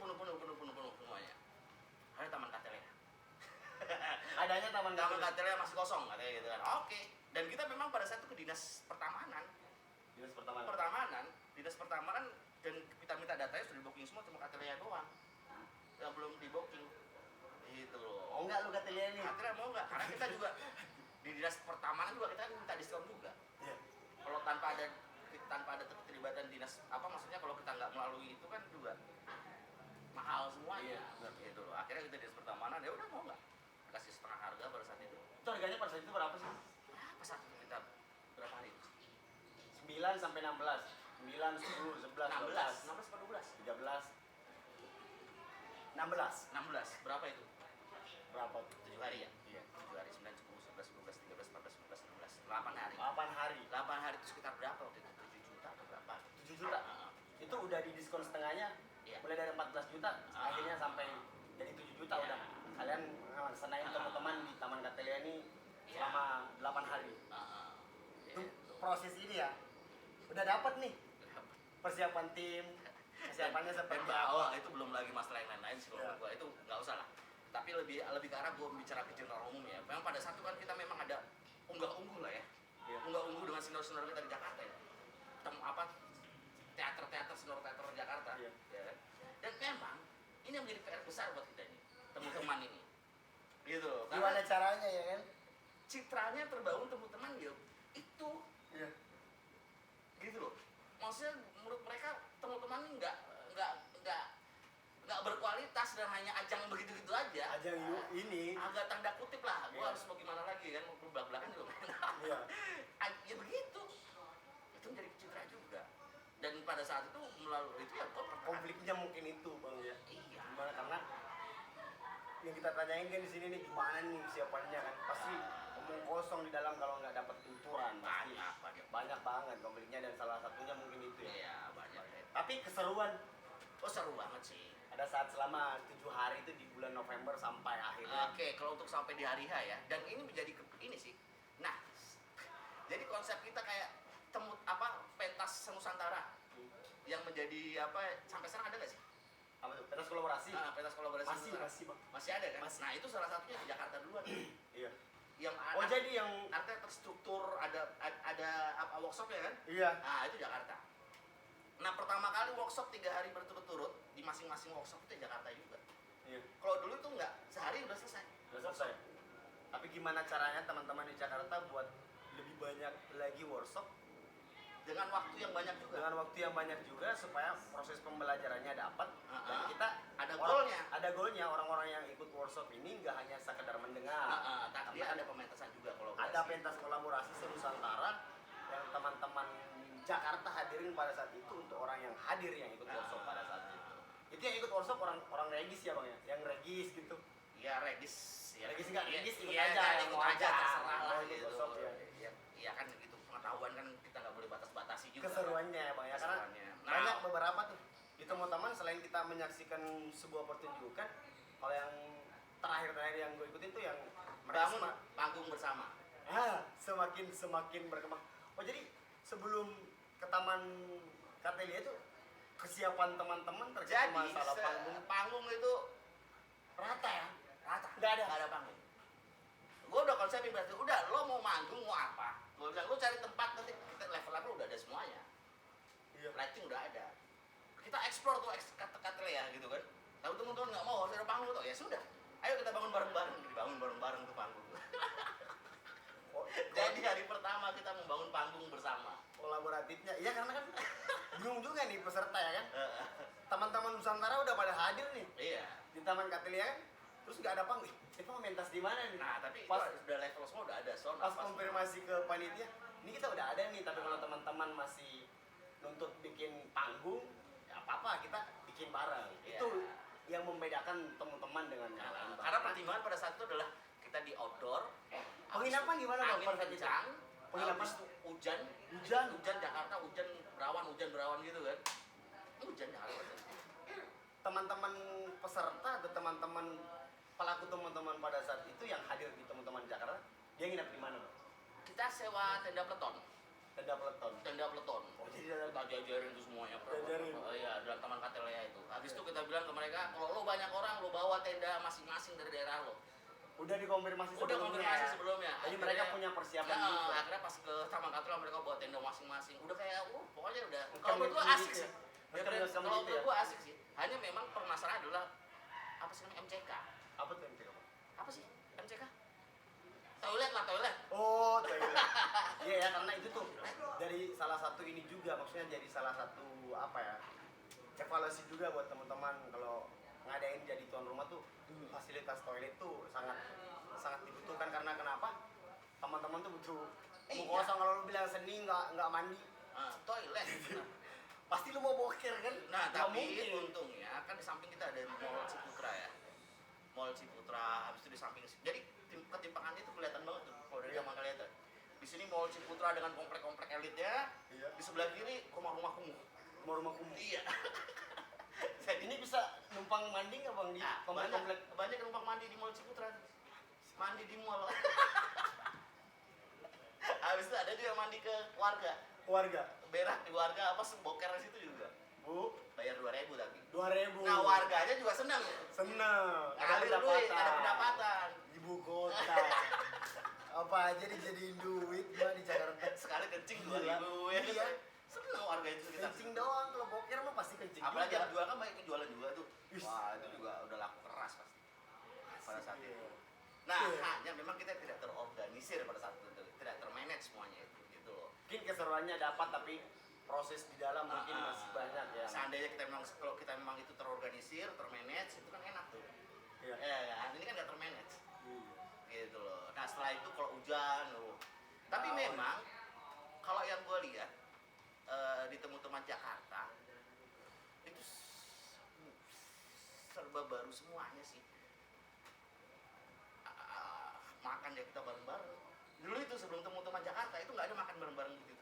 semuanya. Ada Taman Katelea. adanya taman Taman Katelea. Katelea masih kosong katanya gitu kan. Oke. Dan kita memang pada saat itu ke dinas pertamanan. Dinas pertamanan dan kita minta datanya sudah di booking semua, cuma Katelea doang yang belum di booking gitu loh. Oh enggak lu Katelea nih. Katelea mau nggak? Karena kita juga di dinas pertamanan juga kita minta diskon juga. Iya. Kalau tanpa ada keterlibatan dinas apa maksudnya kalau kita nggak melalui itu kan juga mahal semuanya. Iya, benar. Gitu loh. Akhirnya kita dinas pertamanan ya udah mau nggak? Kasih setengah harga pada saat itu. Itu harganya pada saat itu berapa sih? Pas saat itu kita berapa hari itu? 9 sampai 16. 9, 10, 11, 12, 16 atau 12? 13, 16. 16. Berapa itu? Berapa tuh? 7 hari ya? Iya. 7 hari, 9, 10, 11, 12, 13, 14, 15, 16, 8 hari. 8 hari. 8 hari itu sekitar berapa waktu itu? 7 juta atau berapa? 7 juta. Itu udah di diskon setengahnya. Iya. Mulai dari 14 juta, akhirnya sampai jadi 7 juta Iya. udah. Kalian laksanain teman-teman di Taman Katelea ini Iya. selama 8 hari. Itu Gitu. proses ini ya. Udah dapat nih persiapan tim, persiapannya seperti apa? Itu belum lagi masalah yang lain-lain sih kalau Iya. menurut gua itu nggak usah lah. Tapi lebih ke arah gua bicara ke general umum ya. Memang pada saat itu kan kita memang ada unggah-ungguh lah ya. Iya. Unggah-ungguh dengan senior-senior kita di Jakarta ya. Teater senior-teater Jakarta. Iya. Ya kan? Dan memang ini yang menjadi PR besar buat kita ini, teman-teman ini. Gitu. Gimana Karena caranya ya kan? citranya terbangun teman-teman gitu. Itu Iya. gitu loh. Maksudnya menurut mereka teman-teman ini nggak berkualitas dan hanya ajang begitu-gitu aja. Ajang ini. Agak tanda kutip lah. Gua Iya. harus mau gimana lagi kan, mau belak-belakan juga nggak enak. Iya. Ya begitu. Itu menjadi citra juga. Dan pada saat itu melalui itu ya gua pernah. Konfliknya mungkin itu bang ya. Iya. Gimana, karena yang kita tanyain kan di sini nih gimana nih siapannya kan, pasti omong kosong di dalam kalau nggak dapat tuturan. Pasti banyak banget konfliknya, dan salah satunya mungkin itu ya. Iya banyak. Tapi keseruan Oh seru banget sih. ada saat selama 7 hari itu di bulan November sampai akhirnya. Oke, kalau untuk sampai di hari H ya, dan ini menjadi ini sih. Nah, jadi konsep kita kayak pentas Nusantara yang menjadi sampai sekarang ada nggak sih? Apa tuh? Pentas kolaborasi. Pentas kolaborasi Nusantara. Masih bang. Masih ada kan? Masih. Nah itu salah satunya di Jakarta duluan. Iya. Yang Oh jadi yang artinya terstruktur ada workshop ya kan? iya. Nah itu Jakarta. Nah pertama kali workshop 3 hari berturut-turut di masing-masing workshop itu Jakarta juga. Iya. Kalau dulu itu nggak, sehari udah selesai. Udah selesai. Tapi gimana caranya teman-teman di Jakarta buat lebih banyak lagi workshop Dengan waktu yang banyak juga. dengan waktu yang banyak juga supaya proses pembelajarannya dapat, dan kita Ada goalnya. Ada goalnya, orang-orang yang ikut workshop ini nggak hanya sekedar mendengar. Tapi dia ada pementasan juga kolaborasi. Ada pentas kolaborasi senusantara yang teman-teman Jakarta hadirin pada saat itu untuk orang yang hadir yang ikut workshop pada saat itu. Itu yang ikut workshop orang regis ya bang ya, yang regis gitu. Iya regis. Regis enggak, regis ikut Iya, aja, yang ikut mau aja aja. terserah lah Mau ikut gitu. workshop, ya. Iya kan gitu, pengetahuan kan kita nggak boleh batas-batasi juga. Keseruannya ya bang ya, karena Keseruannya. Nah, banyak beberapa tuh di teman-teman selain kita menyaksikan sebuah pertunjukan, kalau yang terakhir yang gue ikutin tuh yang bangun panggung bersama. semakin berkembang. Oh jadi sebelum ke Taman Katelia itu kesiapan teman-teman terkait Jadi masalah panggung itu rata ya? rata. Nggak ada. Nggak ada panggung. Gue udah konsepin berarti, udah lo mau manggung mau apa? Gue bilang lo cari tempat nanti kita level udah ada semuanya. Iya. Lighting udah ada. Kita explore tuh Katelea gitu kan. Tahu teman-teman nggak mau harus ada panggung tuh, ya sudah. Ayo kita bangun bareng-bareng, dibangun bareng-bareng tuh panggung. Jadi hari pertama kita membangun panggung bersama. Kolaboratifnya, iya karena kan bingung juga nih peserta ya kan. teman-teman Nusantara udah pada hadir nih Iya. di Taman Katelia kan, terus nggak ada panggung. Kita mau mentas di mana nih? Nah, tapi Pas- itu udah level semua udah ada sound. Pas konfirmasi ke panitia, ini kita udah ada nih, tapi kalau teman-teman masih nuntut bikin panggung, ya apa-apa kita bikin bareng. Iya. Itu yang membedakan teman-teman dengan yang lain. Karena pertimbangan pada saat itu adalah kita di outdoor. Penginapan gimana, Bang, Angin pada saat itu? kencang. Penginapan? Habis itu hujan. Hujan. Hujan Jakarta, hujan berawan gitu kan. Hujan Jakarta. Teman-teman peserta atau teman-teman pelaku teman-teman pada saat itu yang hadir di teman-teman Jakarta, dia nginep di mana, Bang? Kita sewa tenda peleton. Tenda peleton. Tenda peleton. Oh, jadi ada Kita jajarin tuh semuanya. Jajarin. Oh, iya, dalam Taman Katelea itu. Habis itu kita bilang ke mereka, kalau lo banyak orang, lo bawa tenda masing-masing dari daerah lo. udah dikonfirmasi Udah sebelumnya. konfirmasi sebelumnya. Jadi mereka punya persiapan ya, juga. akhirnya pas ke Taman Katelea mereka bawa tenda masing-masing. Udah kayak, pokoknya udah. Bukan Kalau menurut gua gitu asik ya. sih. Bukan Kalau gitu menurut ya. gua asik sih. Hanya memang permasalahan adalah apa sih namanya MCK? Apa tuh yang tiga, Bang? Apa sih MCK? Toilet lah, toilet. Oh, toilet. Iya ya, karena itu tuh dari salah satu ini juga, maksudnya jadi salah satu apa ya, evaluasi juga buat teman-teman kalau ngadain jadi tuan rumah tuh fasilitas toilet tuh sangat dibutuhkan. Karena kenapa? Teman-teman tuh butuh Iya. kosong. Kalau lu bilang seni nggak mandi, Toilet. Benar. pasti lu mau boker kan? Nah, Nggak tapi mungkin. untungnya kan di samping kita ada Mall Ciputra ya. Mall Ciputra, habis itu di samping. Jadi ketimpangannya itu kelihatan banget tuh kalau dari Iya. zaman kalian tuh. Di sini Mall Ciputra dengan komplek-komplek elitnya, Iya. di sebelah kiri rumah-rumah kumuh. Rumah kumuh. Iya. Jadi ini bisa numpang mandi nggak, Bang, di Nah, komplek-komplek? banyak numpang mandi di Mall Ciputra. Mandi di mall. Habis itu ada juga mandi ke warga. Warga, Berak di warga apa boker di situ juga. Bu, Bayar 2.000 tapi. 2.000. Nah, warganya juga senang. Seneng, Ngalir duit, ada pendapatan. Ibu kota. Apa aja dijadiin duit, Mbak, di Jakarta. Sekali kencing Gila. 2.000 ya. Iya. Senang warga itu kita. Kencing doang, kalau boker mah pasti kencing Apalagi juga. yang jual kan banyak yang jualan juga tuh. Wis. Wah, itu juga udah laku keras pasti. Pada saat Iya. itu. Nah, Iya. hanya memang kita tidak terorganisir pada saat itu, tidak termanage semuanya itu gitu loh. Mungkin keseruannya dapat, tapi proses di dalam mungkin Ah, masih banyak ya. Seandainya kita memang kalau kita memang itu terorganisir, termanage, itu kan enak tuh. Iya. Ya kan, ini kan nggak termanage Iya. gitu loh. Nah setelah itu kalau hujan loh. Tapi Nah, memang kalau yang gue lihat di teman-teman Jakarta itu serba baru semuanya sih. Makan ya kita bareng-bareng. Dulu itu sebelum teman-teman Jakarta itu nggak ada makan bareng-bareng gitu.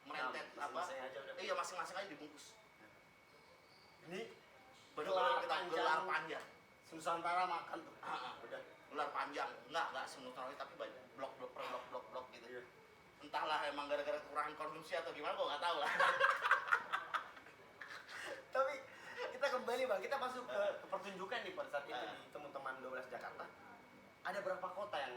Merentet Nah, apa? masing-masing aja udah. Iya masing-masing aja dibungkus. Ini Benar-benar kita panjang. gelar panjang. Nusantara makan tuh. Ah, Udah. gelar panjang, enggak senutrali tapi banyak blok-blok per blok gitu. Iya. Entahlah emang gara-gara kekurangan konsumsi atau gimana gua nggak tahu lah. Tapi kita kembali, Bang, kita masuk ke pertunjukan nih pada saat itu di teman-teman 12 Jakarta. Ada berapa kota yang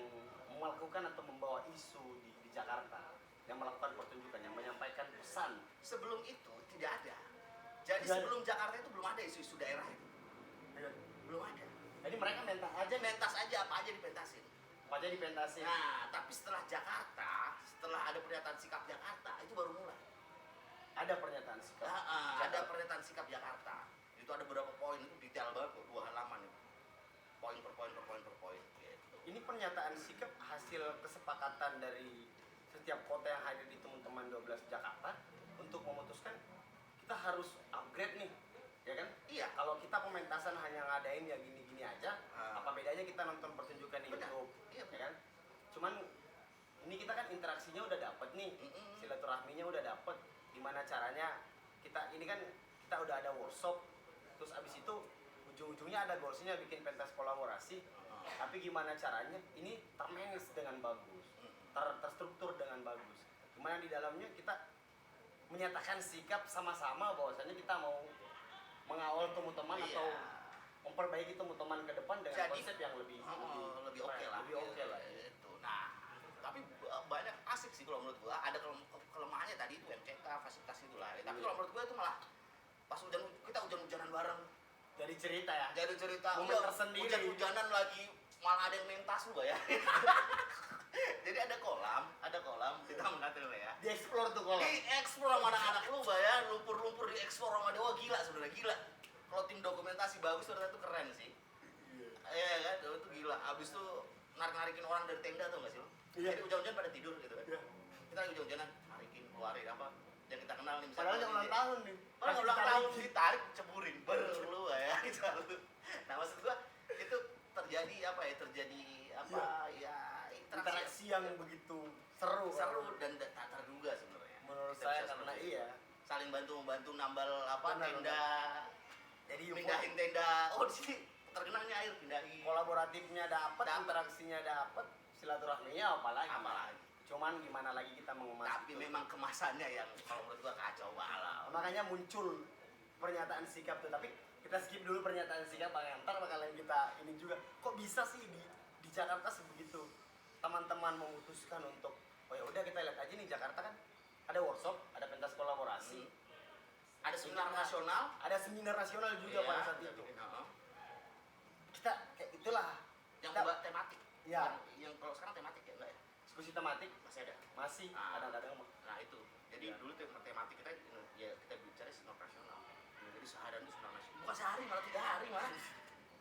melakukan atau membawa isu di Jakarta yang melakukan pertunjukan, yang menyampaikan pesan? Sebelum itu tidak ada. Jadi Tidak ada. sebelum Jakarta itu belum ada isu-isu daerah itu. Belum ada. Jadi mereka mentas aja nih, Pentas aja apa aja dipentasin. apa aja dipentasin. Nah, tapi setelah Jakarta, setelah ada pernyataan sikap Jakarta, itu baru mulai. Ada pernyataan sikap. Ada pernyataan sikap Jakarta. Itu ada beberapa poin itu detail banget, 2 halaman itu. Poin per poin per poin per poin gitu. Ini pernyataan sikap hasil kesepakatan dari setiap kota yang hadir di teman-teman 12 Jakarta untuk memutuskan kita harus upgrade nih, ya kan? Iya. Kalau kita pementasan hanya ngadain ya gini-gini aja, apa bedanya kita nonton pertunjukan di Benar. YouTube, Iya, ya kan? Cuman ini kita kan interaksinya udah dapet nih, Mm-mm. silaturahminya udah dapet. Gimana caranya kita ini kan kita udah ada workshop, terus abis itu ujung-ujungnya ada goalsnya bikin pentas kolaborasi. Tapi gimana caranya ini termanage dengan bagus, terstruktur dengan bagus. Gimana di dalamnya kita menyatakan sikap sama-sama bahwasanya kita mau mengawal teman-teman Iya. atau memperbaiki teman-teman ke depan dengan Jadi, konsep yang lebih lebih oke lah. lebih oke lah. Gitu. Nah, tapi banyak asik sih kalau menurut gua. Ada kelemahannya tadi itu MCK, fasilitas itu lah. Tapi Iya. kalau menurut gua itu malah pas kita hujan-hujanan bareng. Dari cerita ya. Jadi cerita Momen tersendiri. hujan-hujanan lagi malah ada yang mentas lu ya. Jadi ada kolam di Taman Katil ya. Di explore tuh kalau. Dieksplor sama anak-anak lu, bayar lumpur-lumpur dieksplor sama dia. Wah gila sebenarnya, gila. Kalau tim dokumentasi bagus ternyata itu keren sih. Iya kan, itu gila. Abis itu narik-narikin orang dari tenda tuh nggak sih lo? Iya. Jadi hujan-hujan pada tidur gitu kan. Iya. Kita lagi hujan-hujanan, narikin, keluarin apa yang kita kenal nih. Padahal yang ulang tahun nih. Padahal Masih ulang ditarik. tahun ditarik, ceburin. Berlu ya, gitu. Nah maksud gua itu terjadi apa ya? Terjadi apa ya? Interaksi yang begitu seru. Seru dan tak terduga sebenarnya. Menurut Kita saya bisa karena seperti itu. iya. Saling bantu nambal apa Benar, tenda. Jadi Pindahin tenda. Oh di sini tergenangnya air, pindahin. kolaboratifnya dapat, Dapet. interaksinya dapat, silaturahminya apalagi. Apalagi. Cuman gimana lagi kita mengemas Tapi itu. memang kemasannya yang kalau menurut gua kacau balau. Makanya muncul pernyataan sikap tuh, tapi kita skip dulu pernyataan sikap, ntar bakalan kita ini juga. Kok bisa sih di Jakarta sebegitu teman-teman memutuskan untuk oh ya udah kita lihat aja nih Jakarta kan ada workshop, ada pentas kolaborasi, Ada seminar nasional. ada seminar nasional juga Iya, pada saat udah itu. bikin, heeh. Kita kayak itulah Yang kita- buat tematik. Iya. Yang kalau sekarang tematik ya enggak ya? diskusi tematik Masih ada. masih Ah. kadang-kadang Nah itu. Jadi Iya. dulu tematik kita ya kita bicara seminar nasional. Jadi seharian itu seminar nasional. Bukan sehari malah 3 hari malah.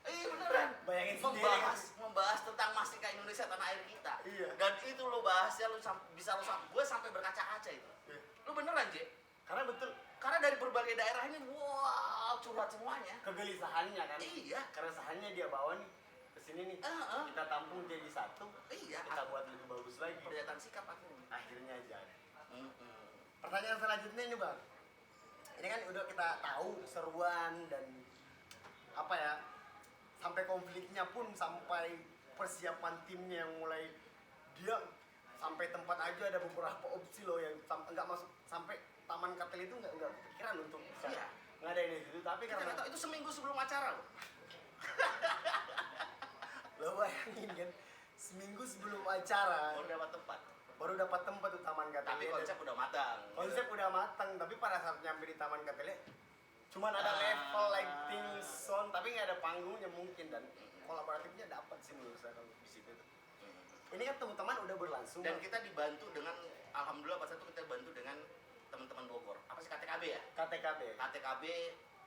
Beneran. bayangin sendiri Membahas tentang Mastika Indonesia tanah air kita. Iya. Dan itu lo bahasnya bisa lo gue sampai berkaca-kaca itu. Iya. Lo beneran, Je? karena betul Karena dari berbagai daerah ini wow, curhat semuanya. kegelisahannya kan, Iya. keresahannya dia bawa nih ke sini nih, Heeh. kita tampung jadi satu, Iya. kita buat lebih bagus lagi, Pernyataan sikap akhirnya. akhirnya jadi. Mm-mm. Pertanyaan selanjutnya ini bang, ini kan udah kita tahu seruan dan apa ya, sampai konfliknya pun sampai persiapan timnya yang mulai dia sampai tempat aja ada beberapa opsi loh yang nggak masuk sampai Taman Katil itu nggak kepikiran untuk bisa Iya. ngadain itu, tapi Kita karena nggak tahu, itu seminggu sebelum acara loh. lo bayangin kan seminggu sebelum acara Baru dapat tempat. baru dapat tempat tuh Taman Katil. Tapi konsep udah matang. Konsep udah matang, tapi pada saat nyampe di Taman Katele cuman ada Ah. level lighting, sound, tapi nggak ada panggungnya mungkin, dan kolaboratifnya dapat sih menurut saya kalau di situ. Ini kan teman-teman udah berlangsung. Dan kita dibantu dengan, alhamdulillah pas itu kita bantu dengan teman-teman Bogor. Apa sih KTKB ya? KTKB. KTKB.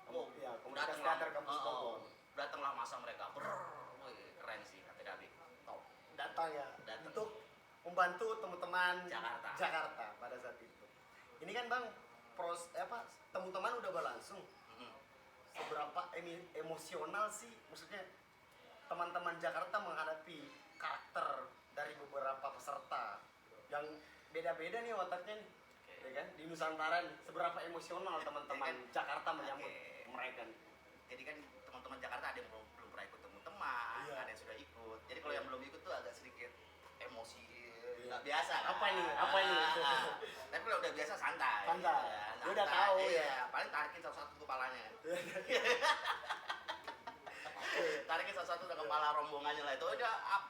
Oh, Iya, Komunitas datanglah. Teater Kampus Bogor. Datanglah masa mereka. Wih, keren sih KTKB. Top. Datang ya Datang. untuk membantu teman-teman Jakarta. pada saat itu. Ini kan Bang, teman-teman udah berlangsung. Mm-mm. Seberapa emosional sih maksudnya teman-teman Jakarta menghadapi karakter dari beberapa peserta yang beda-beda nih otaknya nih, ya kan, di Nusantara nih, seberapa emosional teman-teman Ya kan? Jakarta menyambut Oke. mereka nih. Jadi kan teman-teman Jakarta ada yang belum pernah ikut teman-teman, Iya. ada yang sudah ikut. Jadi kalau Iya. yang belum ikut tuh agak sedikit emosi, Iya. nggak biasa. Kan? Apa ini? Apa ini? Tapi kalau udah biasa santai. Santai. Ya, Dia udah santai. tahu, Iya, ya. paling tarikin satu-satu kepalanya. Tarikin satu-satu ke kepala rombongannya lah itu. Oh, dia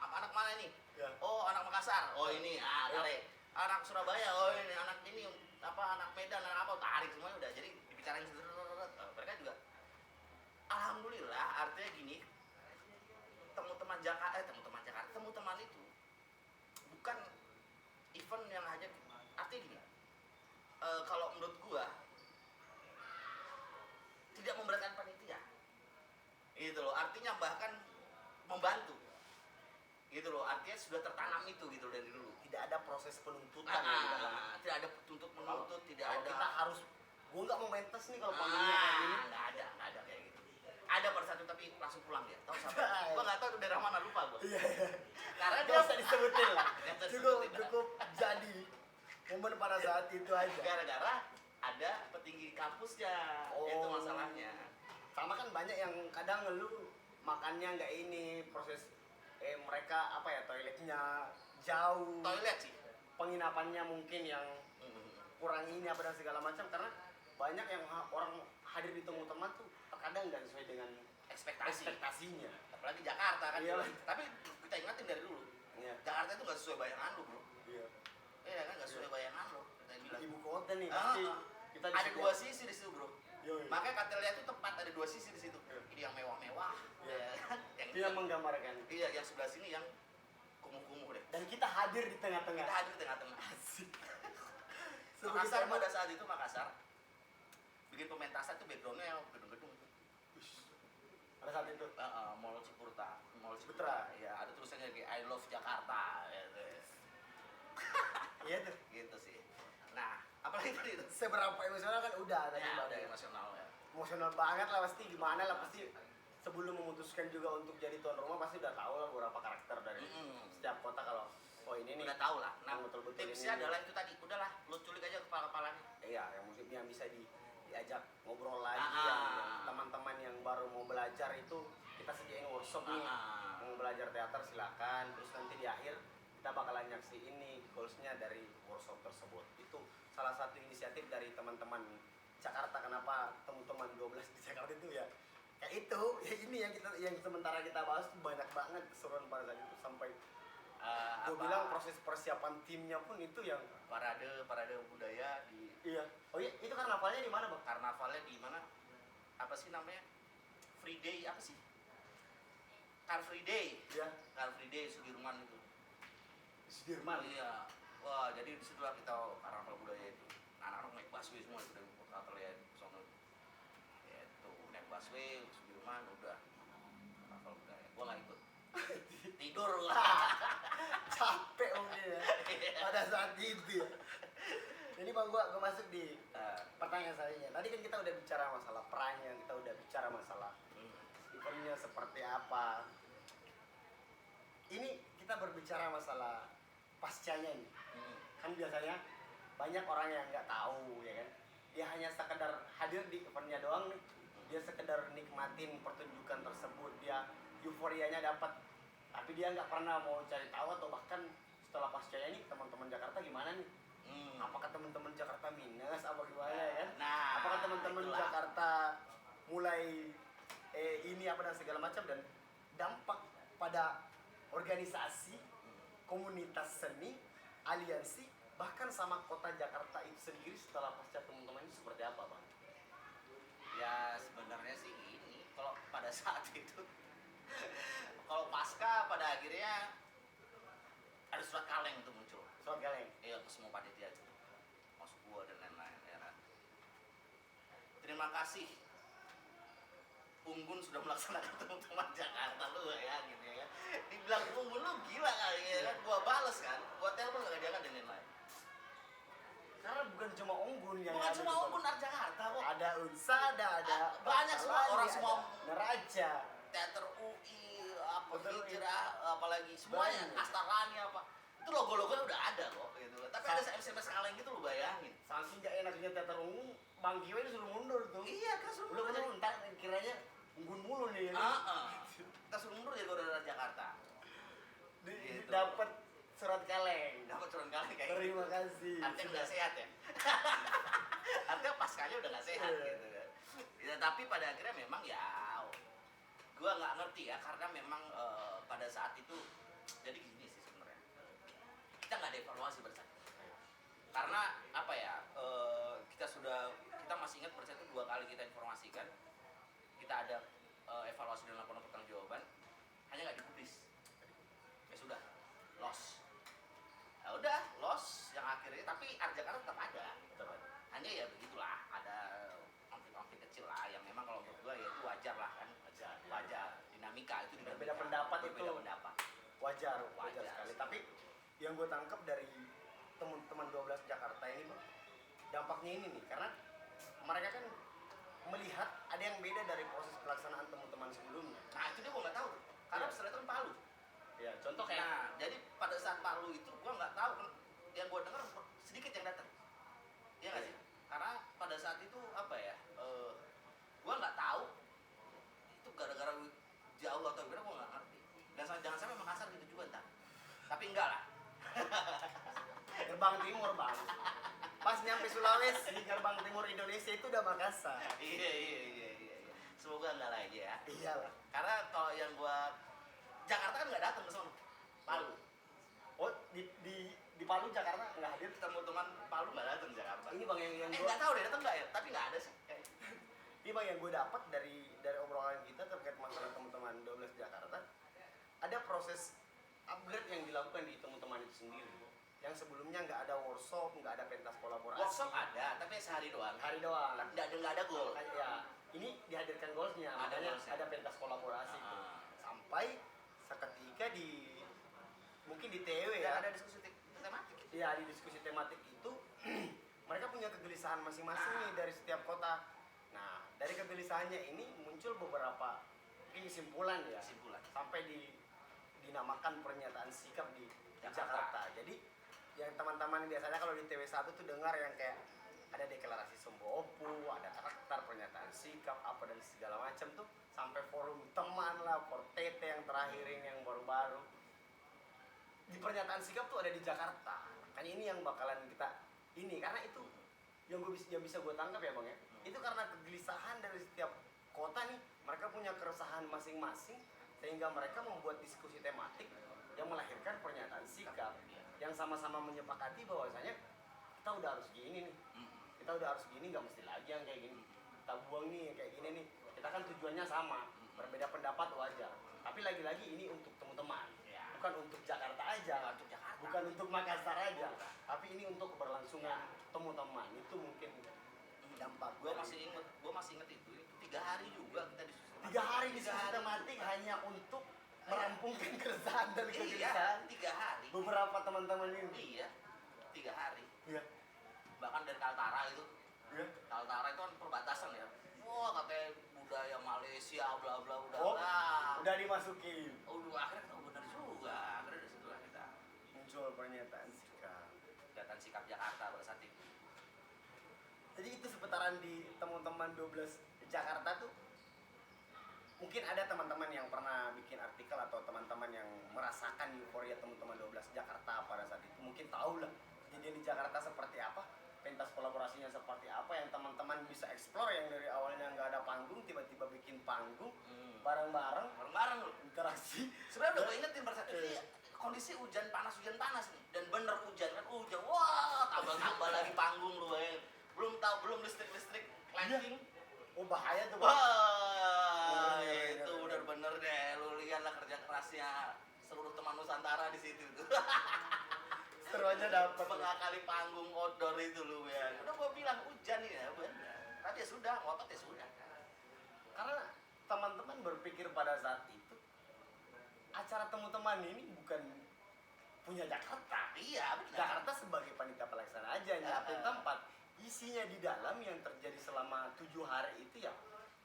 anak mana ini? Ya. Oh, anak Makassar. Oh, ini. Tarik. Anak Surabaya. Oh, ini anak ini apa anak Medan, anak apa, tarik semuanya udah. Jadi dibicarain mereka juga alhamdulillah, artinya gini, teman-teman Jakarta, teman-teman itu bukan event yang hanya, artinya gini, kalau menurut gua tidak memberatkan panitia, gitu loh, artinya bahkan membantu, gitu loh, artinya sudah tertanam itu gitu dari dulu. Tidak ada proses penuntutan di dalam. Tidak ada tuntut menuntut, tidak Kalau ada. kita harus, gue nggak mau mentes nih kalau panggilnya kayak gini. Nggak ada kayak gitu. Ada pada satu tapi langsung pulang dia. Tahu siapa? Gua nggak tahu itu daerah mana, lupa gua. Iya, iya. Karena Nggak dia usah disebutin lah. Nggak usah Cukup disebutin. cukup jadi momen pada saat itu aja. gara-gara ada petinggi kampusnya. Oh. Itu masalahnya. Sama kan banyak yang kadang ngeluh makannya nggak ini, proses mereka apa ya, toiletnya jauh, Toilet sih. penginapannya mungkin yang kurang ini apa dan segala macam, karena banyak yang orang hadir di teman-teman tuh terkadang nggak sesuai dengan ekspektasinya. Apalagi Jakarta kan. Iya. Tapi kita ingatin dari dulu. Iya. Jakarta itu nggak sesuai bayangan lu, bro. Iya. Iya kan, nggak sesuai bayangan lu. Kita bilang. Ibu kota nih pasti kita Ada disediakan. dua sisi di situ, bro. Yoi. Makanya Katelia itu tepat, ada dua sisi di situ. Iya. Ini yang mewah-mewah, Iya. ya kan? Itu yang menggambarkan. Iya, yang sebelah sini yang kumuh-kumuh deh. Dan kita hadir di tengah-tengah. Kita hadir di tengah-tengah. Asik. Makassar Sebegitu pada saat itu Makassar bikin pementasan tuh backgroundnya gedung-gedung. pada saat itu. Mall Ciputra, Ciputra. ya ada tulisannya kayak I love Jakarta gitu. Iya tuh. Gitu sih. Nah, apalagi tadi itu? Seberapa emosional kan udah tadi Ya, Bang. udah emosional ya. Emosional banget lah pasti, gimana lah pasti. Sebelum memutuskan juga untuk jadi tuan rumah pasti udah tahu lah beberapa karakter dari setiap kota kalau oh ini nih. Udah tahu lah. Nah, betul-betul tipsnya ini. adalah itu tadi, udahlah, lu culik aja kepala-kepalanya. Iya, yang bisa diajak ngobrol lagi yang teman-teman yang baru mau belajar itu kita sediain workshop nih. Mau belajar teater silakan, terus nanti di akhir kita bakalan nyaksiin nih goalsnya dari workshop tersebut. Itu salah satu inisiatif dari teman-teman Jakarta. Kenapa teman-teman 12 di Jakarta itu ya kayak itu ya ini yang sementara kita bahas tuh banyak banget keseruan pada saat itu sampai gue bilang proses persiapan timnya pun itu yang parade budaya di iya. Oh iya, itu karnavalnya di mana Bang? karnavalnya di mana? Apa sih namanya? Free Day apa sih? Car Free Day. Iya, Car Free Day Sudirman itu. Sudirman. Iya. Wah, jadi di situ lah kita karnaval budaya itu. Anak-anak naik busway semua itu dari kota lihat sono. Itu naik busway Sudirman udah karnaval budaya. Gua nggak ikut. Tidur gua. Capek mungkin ya pada saat itu ya. Jadi Bang, gua masuk di pertanyaan selanjutnya. Tadi kan kita udah bicara masalah perannya, kita udah bicara masalah eventnya seperti apa. Ini kita berbicara masalah pascanya nih. Kan biasanya banyak orang yang nggak tahu ya kan. Dia hanya sekedar hadir di eventnya doang nih. Dia sekedar nikmatin pertunjukan tersebut, dia euforianya dapat. Tapi dia nggak pernah mau cari tahu atau bahkan setelah pascanya nih teman-teman Jakarta gimana nih? Apakah teman-teman Jakarta minus apa gimana ya kan? Nah, Apakah teman-teman itulah. Jakarta mulai ini apa dan segala macam dan dampak pada organisasi, komunitas seni, aliansi, bahkan sama kota Jakarta itu sendiri setelah pasca teman-teman ini seperti apa Bang? Ya sebenarnya sih ini kalau pada saat itu kalau pasca pada akhirnya ada surat kaleng tuh muncul. Surat kaleng. Iya ke semua panitia itu masuk gua dan lain-lain ya kan. Terima kasih Unggun sudah melaksanakan teman-teman Jakarta lu ya gitu ya. Dibilang Unggun lu gila kali ya kan. Gua bales kan. Gua telepon gak diangkat dan lain-lain. Karena bukan cuma Unggun yang Bukan ada cuma di Unggun art Jakarta kok. ada Unsada, ada Banyak semua Pasalani, orang semua ada Neraja. teater UI apa Betul, hijrah apalagi semuanya Banyak. Astarlani apa itu logo-logonya udah ada kok gitu tapi ada SMS kaleng gitu lu bayangin Saking gak enaknya teater Unggun, Bang Kiwe disuruh mundur tuh. iya kan suruh Udah mundur jadi ntar kiranya Unggun mulu nih. Ya. kita suruh mundur jadi gubernur Jakarta Gitu. Dapat surat kaleng. dapat turun kaleng kayak Terima gitu. kasih. Artinya udah sehat ya artinya paskanya udah gak sehat Iya. gitu kan ya, tapi pada akhirnya memang ya gua nggak ngerti ya karena memang pada saat itu jadi gini sih sebenarnya kita nggak ada evaluasi pada saat itu. Karena apa ya kita masih ingat pada saat itu 2 kali kita informasikan kita ada evaluasi dan laporan pertanggungjawaban hanya nggak dipublis ya sudah loss ya udah loss yang akhirnya tapi Art Jakarta tetap ada hanya ya begitulah ada konflik-konflik kecil lah yang memang kalau menurut gua ya itu wajar lah kan wajar dinamika itu dinamika. Berbeda pendapat itu. Berbeda pendapat Wajar Wajar sekali. sih. Tapi yang gue tangkap dari teman-teman 12 Jakarta ini Bang, dampaknya ini nih karena mereka kan melihat ada yang beda dari proses pelaksanaan teman-teman sebelumnya. nah itu dia gua nggak tahu karena Iya. setelah itu kan Palu Ya, contoh kayak nah jadi pada saat Palu itu gua nggak tahu yang gua dengar sedikit yang datang iya nggak sih karena pada saat itu apa ya gua nggak tahu itu gara-gara jauh atau gimana gua nggak ngerti dan jangan sampai Makassar gitu juga entar tapi enggak lah gerbang timur Bang. Pas nyampe Sulawesi, gerbang timur Indonesia itu udah Makassar. iya semoga enggak lah aja ya Iyalah. karena kalau yang gua Jakarta kan nggak datang ke sana Palu Oh, di Palu Jakarta nggak hadir. teman-teman Palu nggak datang ke Jakarta Ini Bang yang gue nggak tahu deh datang nggak ya tapi nggak ada sih Ini Bang yang gue dapat dari obrolan kita terkait masalah teman-teman 12 Jakarta. Ada proses upgrade yang dilakukan di teman-teman itu sendiri. Yang sebelumnya nggak ada workshop, nggak ada pentas kolaborasi. Workshop ada, tapi sehari doang. Hari doang. Nggak ada goal. Ya, ini dihadirkan goalsnya, makanya goalsnya. ada pentas kolaborasi. Sampai seketika mungkin di TW Dan ya. ada diskusi tematik. Iya, di diskusi tematik itu mereka punya kegelisahan masing-masing nih dari setiap kota. Nah, dari kegelisahannya ini muncul beberapa mungkin kesimpulan ya. Kesimpulan. Sampai dinamakan pernyataan sikap di Jakarta. Jadi yang teman-teman biasanya kalau di TW1 tuh dengar yang kayak ada deklarasi Sombopu, ada karakter pernyataan sikap apa dan segala macam tuh, sampai forum teman lah, Fortete yang terakhir ini yang baru-baru. Di pernyataan sikap tuh ada di Jakarta. Makanya ini yang bakalan kita ini, karena itu yang bisa gue tangkap ya Bang ya. Itu karena kegelisahan dari setiap kota nih, mereka punya keresahan masing-masing sehingga mereka membuat diskusi tematik yang melahirkan pernyataan sikap yang sama-sama menyepakati bahwasanya kita udah harus gini nih, kita udah harus gini, nggak mesti lagi yang kayak gini, kita buang nih yang kayak gini nih, kita kan tujuannya sama, berbeda pendapat wajar, tapi lagi-lagi ini untuk teman-teman, bukan untuk Jakarta aja, bukan untuk Makassar aja, tapi ini untuk keberlangsungan teman-teman. Itu mungkin dampak. Gue masih inget itu 3 hari juga kita diskusi. 3 hari diskusi tematik hanya untuk merampungkan keresahan dan kegelisahan. 3 hari. Beberapa teman-teman ini. Iya, 3 hari. Iya. Bahkan dari Kaltara itu. Iya. Kaltara itu kan perbatasan ya. Wah, katanya budaya Malaysia, bla bla bla. Udah dimasukin. Akhirnya benar juga. Akhirnya dari situ lah kita Muncul pernyataan sikap. Pernyataan sikap Jakarta pada saat itu. Jadi itu seputaran di teman-teman 12 Jakarta tuh. Mungkin ada teman-teman yang pernah bikin artikel atau teman-teman yang merasakan euforia teman-teman 12 Jakarta pada saat itu. Mungkin tahu lah kejadian di Jakarta seperti apa, pentas kolaborasinya seperti apa, yang teman-teman bisa explore, yang dari awalnya nggak ada panggung tiba-tiba bikin panggung bareng-bareng loh. interaksi. Sebenarnya udah gue ingetin pada saat itu kondisi hujan panas nih, dan bener hujan, wah tambah lagi panggung lu bayangin. Belum listrik clamping. Oh bahaya tuh Bang. Wah, itu bener-bener deh, lu lihat lah kerja kerasnya seluruh teman Nusantara di situ tuh. Seru aja dapet. Mengakali panggung outdoor itu lu ya. Udah gua bilang hujan ya bener. Tapi ya sudah, ngotot ya sudah. Karena teman-teman berpikir pada saat itu acara teman-teman ini bukan punya Jakarta. Iya, benar. Jakarta sebagai panitia pelaksana aja, nyiapin tempat. Isinya di dalam yang terjadi selama 7 hari itu ya,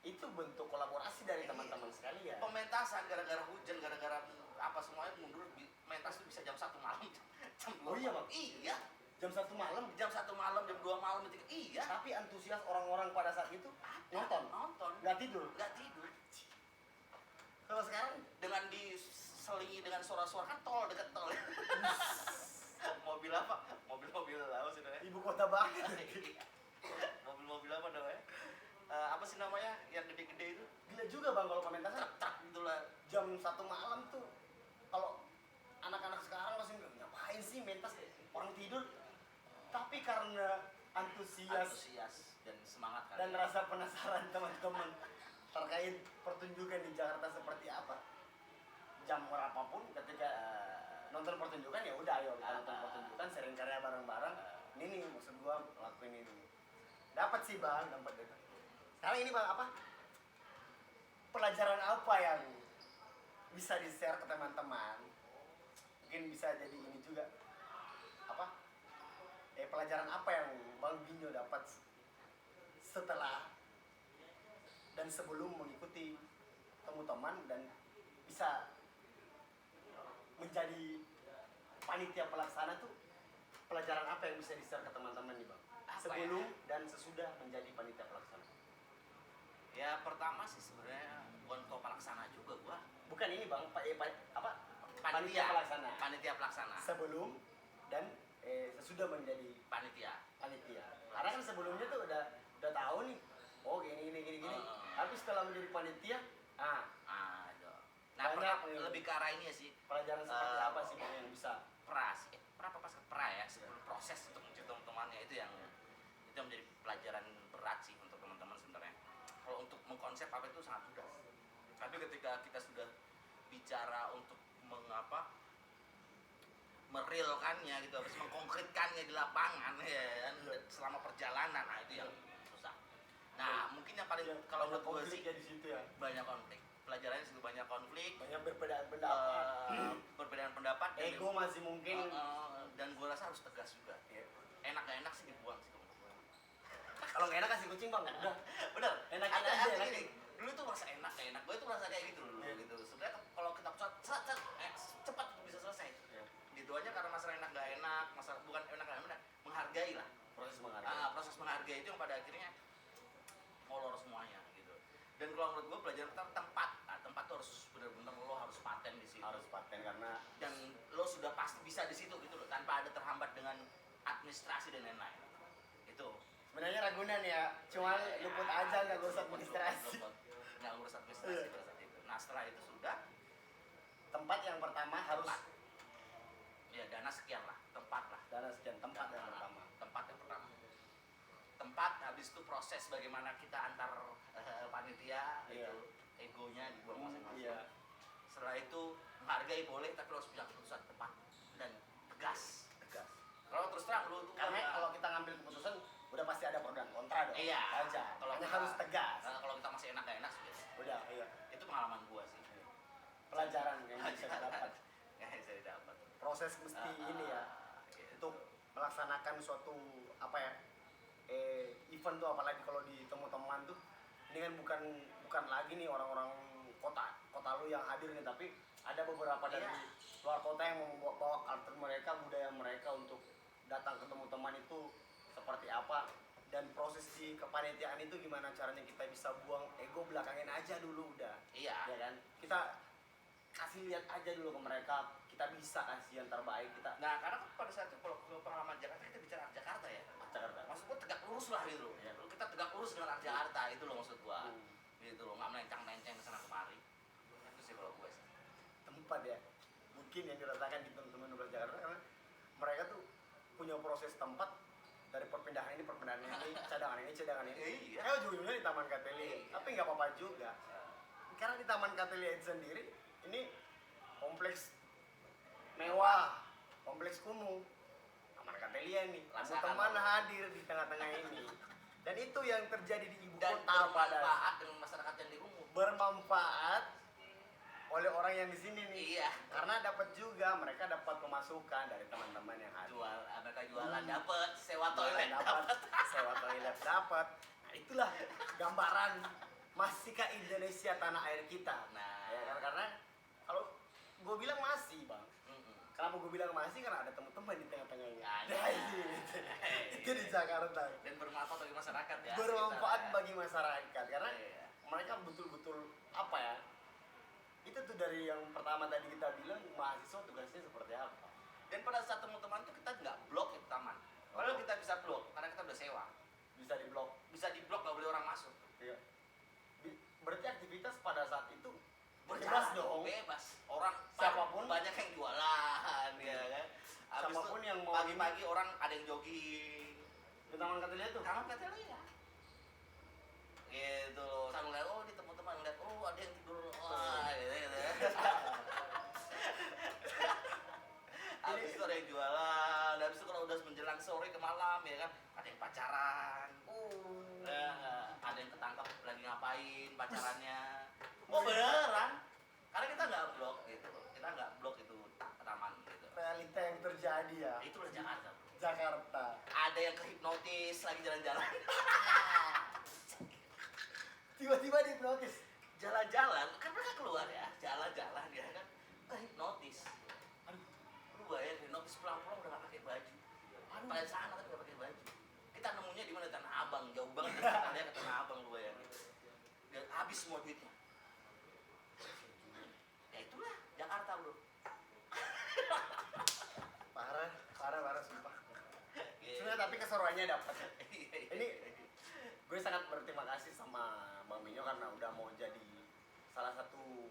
itu bentuk kolaborasi dari teman-teman sekalian. Pementasan gara-gara hujan, gara-gara apa semuanya mundur, mentas itu bisa jam 1 malam. Jam 2 Oh iya Bang? Iya. Jam 1 malam, Jam 1 malam, jam 2 malam, iya. tapi antusias orang-orang pada saat itu nonton. Nggak tidur. Kalau sekarang Dengan diselingi dengan suara-suara, kan tol, deket tol. Mobil apa? Mobil apa sih namanya? ibu kota banget. Mobil apa namanya? Apa sih namanya yang gede-gede itu? Gila juga Bang kalau pementasan Truk itulah. jam 1 malam tuh. Kalau anak-anak sekarang masih ngapain sih mentas, orang tidur. Tapi karena antusias Dan semangat kan. dan rasa penasaran teman-teman terkait pertunjukan di Jakarta seperti apa, jam berapapun ketika nonton pertunjukan ya udah ayo kita nonton pertunjukan, sharing karya bareng-bareng. Ini nih maksud gua ngelakuin ini. Dapat sih Bang, dapat itu. Sekarang ini Bang apa? Pelajaran apa yang bisa di-share ke teman-teman? Mungkin bisa jadi ini juga. Apa? Pelajaran apa yang Bang Binyo dapat setelah dan sebelum mengikuti teman-teman dan bisa menjadi panitia pelaksana tuh, pelajaran apa yang bisa di-share ke teman-teman nih Bang? Sebelum dan sesudah menjadi panitia pelaksana. Ya pertama sih sebenarnya bukan kau pelaksana juga gua. Bukan ini Bang, panitia pelaksana. Panitia pelaksana. Sebelum dan sesudah menjadi Panitia. Karena kan sebelumnya tuh udah tahu nih, oh gini. Tapi setelah menjadi panitia, Aduh. Nah, banyak lebih ke arah ini ya sih. pelajaran seperti apa sih Bang yang bisa? Pra ya, sebelum proses untuk mencari teman-temannya itu yang menjadi pelajaran berat sih untuk teman-teman sebenarnya. Kalau untuk mengkonsep apa itu sangat mudah. Tapi ketika kita sudah bicara untuk merealkannya gitu, harus mengkonkretkannya di lapangan ya kan, selama perjalanan. Nah itu yang susah. Nah mungkin yang paling kalau banyak menurut gue sih konfliknya di situ ya, banyak konflik, pelajarannya situ banyak konflik, banyak perbedaan pendapat, perbedaan pendapat, ego masih mungkin. dan gue rasa harus tegas juga. Iya. Enak gak enak sih dibuang sih kalau menurut gue. Kalau nggak enak kasih kucing bang, udah. Bener, Enakin ada aja, gini, enakin. dulu tuh merasa enak gak enak, gue tuh merasa kayak gitu dulu Iya. gitu. Sebenarnya kalau kita cepat bisa selesai. Iya. Gitu aja karena masalah enak gak enak, masalah bukan enak gak enak, menghargai lah. Proses menghargai. Proses menghargai itu yang pada akhirnya molor semuanya gitu. Dan kalau menurut gue pelajaran pertama tempat. Nah, tempat tuh harus benar-benar lo harus paten di situ. Harus paten karena Dan lo sudah pasti bisa di situ gitu loh, tanpa ada terhambat dengan administrasi dan lain-lain. Itu. sebenarnya Ragunan ya, cuman luput aja nggak ngurus administrasi. Nggak ngurus administrasi pada saat itu. Nah setelah itu sudah Tempat yang pertama harus tempat. Ya dana sekian lah, tempat lah. dana sekian, tempat yang pertama. Tempat yang pertama. Tempat, habis itu proses bagaimana kita antar panitia Iya. itu egonya dibuang masing-masing. Iya. Setelah itu menghargai boleh, tapi lo harus punya keputusan tepat dan tegas. Tegas. Kalau terus terang lo tuh Karena kalau kita ngambil keputusan udah pasti ada pro dan kontra dong. iya, Aja. kalau Hanya kita- harus tegas. kalau kita masih enak gak enak sudah. Udah, iya. Itu pengalaman gua sih. Pelajaran yang bisa didapat. Nggak bisa didapat. Proses mesti ini ya Gitu. untuk melaksanakan suatu apa ya event tuh, apalagi kalau di teman tuh ini kan bukan lagi nih orang-orang kota lu yang hadir nih, tapi ada beberapa dari Iya. luar kota yang membawa culture mereka, budaya mereka untuk datang ketemu teman itu seperti apa. Dan proses di kepanitiaan itu gimana caranya kita bisa buang ego belakangin aja dulu udah, Iya. ya kan? Kita kasih lihat aja dulu ke mereka, kita bisa kasih yang terbaik kita. Nah, karena kan pada saat itu kalau pengalaman Jakarta, kita bicara Jakarta ya. Jakarta. Maksud gua tegak lurus lah gitu. Iya. Kita tegak lurus dengan Jakarta itu loh maksud gua. Hmm. Gitu loh, nggak melenceng-melenceng ke sana kemari. Itu sih kalau gue sih. Tempat ya, mungkin yang dirasakan di teman-teman di Jakarta karena mereka tuh punya proses tempat dari perpindahan ini cadangan ini Iya. ujung-ujungnya di Taman Kateli. Iya. Tapi nggak apa-apa juga karena di Taman Kateli itu sendiri ini kompleks mewah, kompleks kumuh, Taman Katelia nih. Lampu Rasakan teman lo. hadir di tengah-tengah ini, dan itu yang terjadi di ibu Dan kota pada bermanfaat dengan masyarakat yang di Kumuh. bermanfaat oleh orang yang di sini nih. Iya. Karena dapat juga, mereka dapat pemasukan dari teman-teman yang hadir. Mereka jualan dapat, sewa toilet dapat, sewa toilet dapat. Nah, itulah gambaran masihkah Indonesia tanah air kita. Nah. Ya kan, karena kalau gue bilang masih, Bang. Mm-mm. Kenapa gue bilang masih? Karena ada teman-teman di tengah-tengahnya. Ada. Nah, itu di Jakarta. Dan bermanfaat bagi masyarakat ya. Bermanfaat sekitar, ya. bagi masyarakat karena Iya. mereka betul-betul apa ya? Itu tuh dari yang pertama tadi kita bilang, mahasiswa tugasnya seperti apa? Dan pada saat teman-teman itu kita nggak blok itu taman. Padahal kita bisa blok karena kita udah sewa. Bisa diblok. Bisa di blok nggak boleh orang masuk. Iya. Berarti aktivitas pada saat itu bebas Berjalan dong. Bebas. Orang Siapapun. banyak yang jualan ya kan. Habis Siapapun itu yang mau pagi-pagi orang ada yang jogging. di Taman Katelia tuh. Taman Katelia. Gitu loh. Saya ngeliat, oh ini teman-teman ngeliat, oh ada yang tidur. Wah, gitu. Habis itu ada yang jualan. Habis itu kalau udah menjelang sore ke malam ya kan, ada yang pacaran. Ada yang ketangkap lagi ngapain pacarannya. Oh beneran. Karena kita nggak blok gitu. Kita nggak blok itu taman gitu. Realita yang terjadi ya. Itulah Jakarta. Bro. Jakarta. Ada yang kehipnotis lagi jalan-jalan. Tiba-tiba dihipnotis. Jalan-jalan, kan mereka keluar ya, jalan-jalan ya kan, hipnotis. Aduh, lu bayangin hipnotis pulang-pulang udah gak pakai baju. Pada sana kan udah pakai baju. Kita nemunya di mana? Tanah Abang, jauh banget kita lihat ke Tanah Abang lu bayangin. Dan habis semua duitnya. Ya itulah Jakarta bro. Parah sumpah. Sebenarnya tapi keseruannya dapat. Ini gue sangat berterima kasih sama Bang Minyo karena udah mau jadi salah satu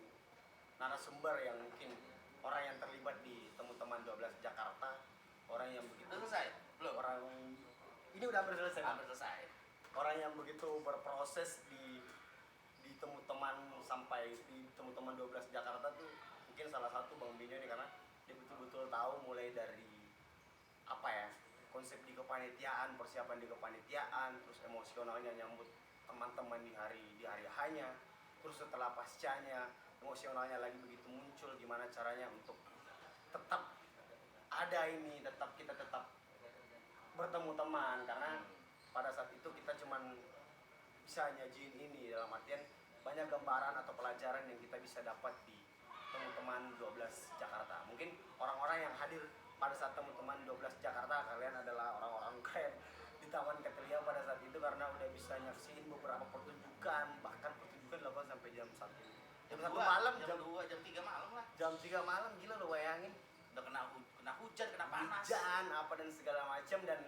narasumber yang mungkin orang yang terlibat di teman-teman 12 Jakarta, orang yang begitu Udah selesai? Belum? orang ini udah hampir selesai. Hampir selesai. Orang yang begitu berproses di teman-teman sampai di teman-teman 12 Jakarta tuh mungkin salah satu Bang Minyo nih, karena dia dia betul-betul tahu mulai dari apa ya, konsep di kepanitiaan, persiapan di kepanitiaan, terus emosionalnya nyambut teman-teman di hari hanya, terus setelah pascanya emosionalnya lagi begitu muncul, gimana caranya untuk tetap ada ini, kita tetap bertemu teman, karena pada saat itu kita cuman bisa nyajiin ini, dalam artian banyak gambaran atau pelajaran yang kita bisa dapat di teman-teman 12 Jakarta. Mungkin orang-orang yang hadir pada saat teman-teman 12 Jakarta, kalian adalah orang-orang keren di Taman Ketelia pada saat itu, karena udah bisa nyaksiin beberapa pertunjukan, bahkan pertunjukan dilakukan sampai jam 1 malam, jam 2, jam 3 malam lah. jam 3 malam, gila lo bayangin. Udah kena hujan, kena panas. Hujan apa dan segala macam. Dan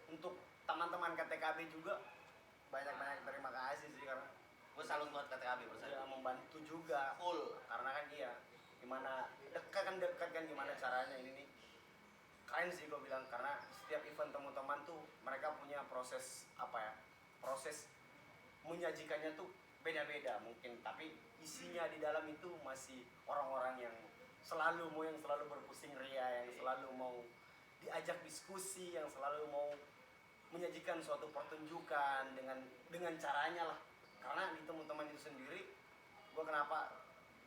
untuk teman-teman KTKB juga banyak-banyak terima kasih sih, karena Gue salut buat KTKB ya membantu juga full. karena kan iya gimana dekat kan gimana caranya ini nih, keren sih gue bilang, karena setiap event teman-teman tuh mereka punya proses apa ya, proses menyajikannya tuh beda-beda mungkin, tapi isinya di dalam itu masih orang-orang yang selalu berpusing ria, yang selalu mau diajak diskusi, yang selalu mau menyajikan suatu pertunjukan dengan caranya lah. Karena di teman-teman itu sendiri, gue kenapa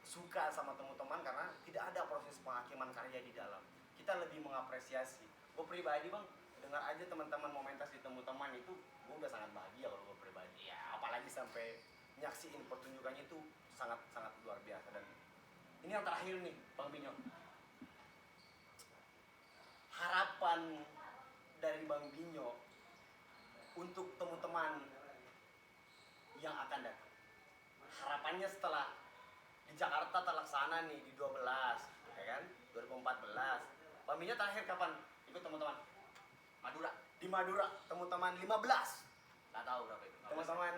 suka sama teman-teman, karena tidak ada proses penghakiman karya di dalam. Kita lebih mengapresiasi. Gue pribadi bang, dengar aja teman-teman momentas di teman-teman itu, gue udah sangat bahagia kalau gue pribadi. Ya, apalagi sampai nyaksiin pertunjukannya itu sangat luar biasa. Dan ini yang terakhir nih, Bang Binyo. Harapan dari Bang Binyo untuk teman-teman yang akan datang. Harapannya setelah di Jakarta terlaksana nih di 12, ya kan? 2014. Bang Binyo terakhir kapan ikut teman-teman? Madura. Di Madura, teman-teman 15. Nggak tahu berapa itu. Teman-teman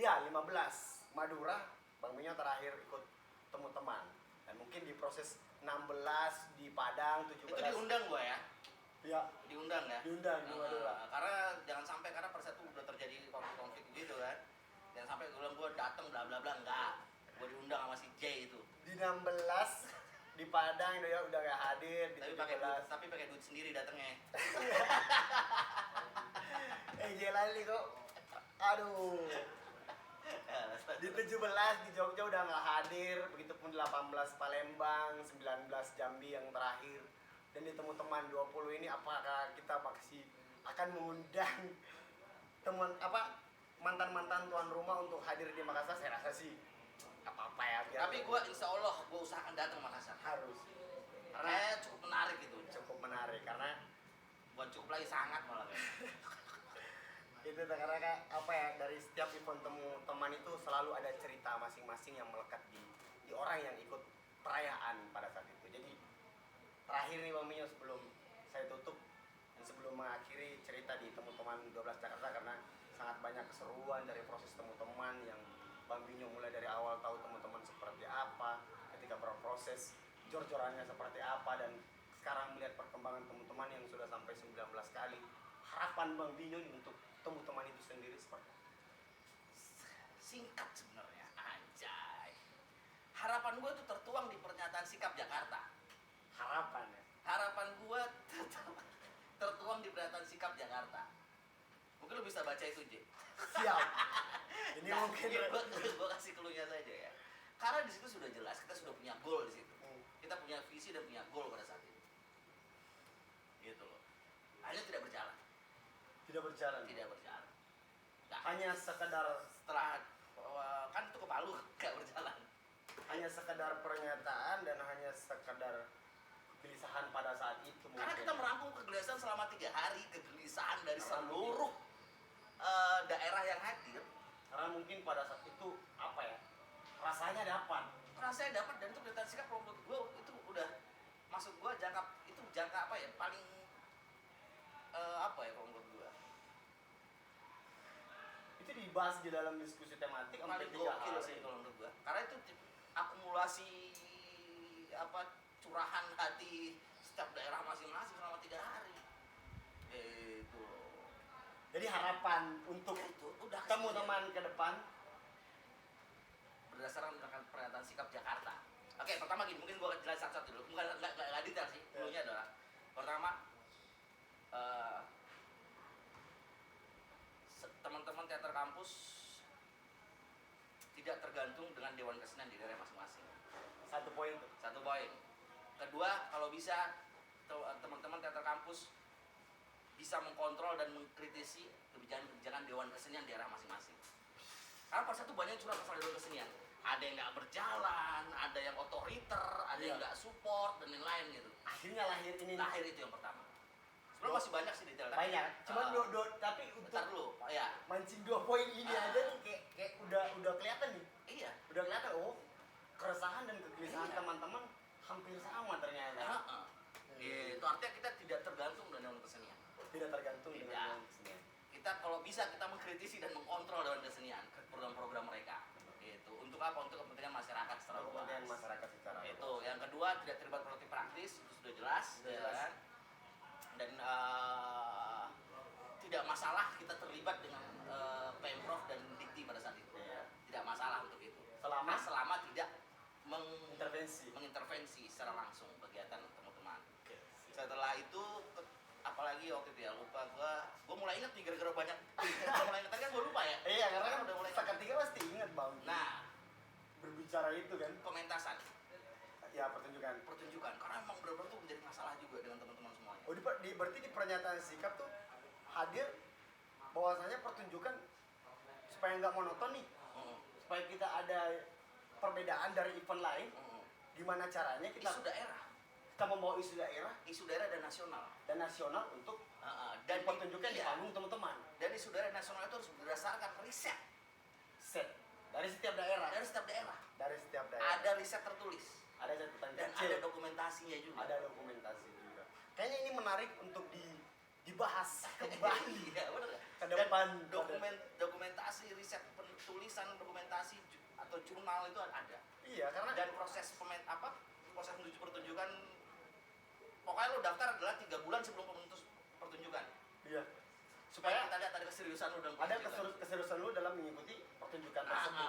iya 15 Madura, Bang Binyo terakhir ikut teman-teman. Dan mungkin di proses 16 di Padang, 17. Itu diundang gua ya. Iya, Diundang ya. diundang di Madura. Karena jangan sampai, karena pada saat itu udah terjadi konflik gitu kan. Jangan sampai gue bilang gue datang bla bla bla, enggak. Gue diundang sama si J itu. Di 16 di Padang dia udah gak hadir, di Tapi pakai duit sendiri datangnya. Jelali kok. Aduh. Di 17 di Jogja udah gak hadir, begitupun 18 Palembang, 19 Jambi yang terakhir. Dan di teman-teman 20 ini apakah kita masih akan mengundang mantan-mantan tuan rumah untuk hadir di Makassar? Saya rasa sih apa-apa ya. Tapi gue insya Allah gue usahakan datang Makassar. harus. Karena cukup menarik gitu. Cukup menarik karena Buat cukup lagi sangat malah kan. itu karena apa ya, dari setiap event teman itu selalu ada cerita masing-masing yang melekat di orang yang ikut perayaan pada saat itu. Jadi terakhir nih Bang Binyo, sebelum saya tutup dan sebelum mengakhiri cerita di teman-teman 12 Jakarta, karena sangat banyak keseruan dari proses teman-teman yang Bang Binyo mulai dari awal tahu teman-teman seperti apa, ketika berproses jor-jorannya seperti apa, dan sekarang melihat perkembangan teman-teman yang sudah sampai 19 kali. Harapan Bang Binyo nih untuk teman-teman itu sendiri seperti apa? Singkat sebenarnya, anjay. Harapan gue tuh tertuang di pernyataan sikap Jakarta. Harapan ya? Harapan gue tertuang di pernyataan sikap Jakarta. Mungkin lo bisa baca itu, J. Siap. Ini Nah, mungkin gue kasih clue-nya saja ya. Karena di situ sudah jelas, kita sudah punya goal di situ. Kita punya visi dan punya goal pada saat itu. Gitu loh. Hanya tidak berjalan. tidak berjalan. Tidak berjalan. Nah, Hanya sekedar setelah kan itu ke Palu gak berjalan. hanya sekedar pernyataan dan hanya sekedar kegelisahan pada saat itu. Karena mungkin. kita merangkum kegelisahan selama 3 hari, kegelisahan dari seluruh daerah yang hadir. Karena mungkin pada saat itu apa ya, rasanya dapat. Rasanya dapat, dan itu pernyataan sikap menurut gue itu udah masuk gue jangka apa ya, paling apa ya kalau menurut gue Itu dibahas di dalam diskusi tematik sampai paling 3 gokil hari. sih kalau menurut gue, karena itu akumulasi curahan hati setiap daerah masing-masing selama 3 hari itu. Jadi harapan untuk Itu udah teman-teman ke depan, berdasarkan pernyataan sikap Jakarta. Oke, pertama gini, mungkin gua jelasin satu-satu dulu. Nggak detail sih. Dulunya adalah pertama teman-teman teater kampus tidak tergantung dengan dewan kesenian di daerah masing-masing. Satu poin tuh. Satu poin. Kedua, kalau bisa teman-teman teater kampus bisa mengkontrol dan mengkritisi kebijakan-kebijakan dewan kesenian di daerah masing-masing. Karena pada satu banyak curhat masalah dewan kesenian. Ada yang nggak berjalan, ada yang otoriter, ada yang nggak support dan lain-lain gitu. Akhirnya lahir ini. Lahir itu yang pertama. Sebenarnya masih banyak sih detail. Banyak. Cuman tapi untuk bentar dulu, ya. mancing 2 poin ini aja nih kayak udah kelihatan nih. Iya. Udah kelihatan keresahan dan kegelisahan teman-teman hampir sama ternyata. Itu artinya kita tidak tergantung dengan dewan kesenian. Tidak tergantung dengan Tidak. dewan kesenian. Kita kalau bisa kita mengkritisi dan mengkontrol dewan kesenian program-program mereka. Itu untuk apa? Untuk kepentingan masyarakat secara Untuk luas. kepentingan masyarakat secara Itu yang kedua, tidak terlibat politik praktis, itu sudah jelas, Sudah ya jelas. kan? Dan tidak masalah kita terlibat dengan Pemprov dan Dikti pada saat itu. Iya. Tidak masalah untuk itu. Selama Selama tidak intervensi. secara langsung kegiatan teman-teman. Setelah itu apalagi waktu itu ya, lupa gua mulai inget nih gara-gara banyak. Gua mulai inget, tadi kan gua lupa ya. Iya, karena kan udah mulai seketika pasti ingat Bang. Nah, Berbicara itu kan. pementasan, Ya, pertunjukan. pertunjukan, karena emang benar-benar tuh menjadi masalah juga dengan teman-teman semuanya. Berarti di pernyataan sikap tuh hadir bahwasanya pertunjukan supaya nggak monoton nih, supaya kita ada perbedaan dari event lain. Gimana caranya kita Isu daerah, membawa isu daerah dan nasional. dan nasional untuk Dan pertunjukan di iya, panggung teman-teman. dan isu daerah nasional itu harus berdasarkan riset Set dari setiap daerah. dari setiap daerah. Dari setiap daerah. Ada riset tertulis Ada catatan dan kecil. ada dokumentasinya juga. Ada dokumentasi juga. Kayaknya ini menarik untuk dibahas kembali Iya, benar. ke depan. Dan dokumentasi, riset, tulisan dokumentasi atau jurnal itu ada. Iya, karena Dan proses proses menuju pertunjukan, pokoknya lo daftar adalah 3 bulan sebelum pertunjukan. iya. Supaya Supaya kita lihat ada keseriusan lo dalam ada pertunjukan. keseriusan lu dalam mengikuti pertunjukan tersebut.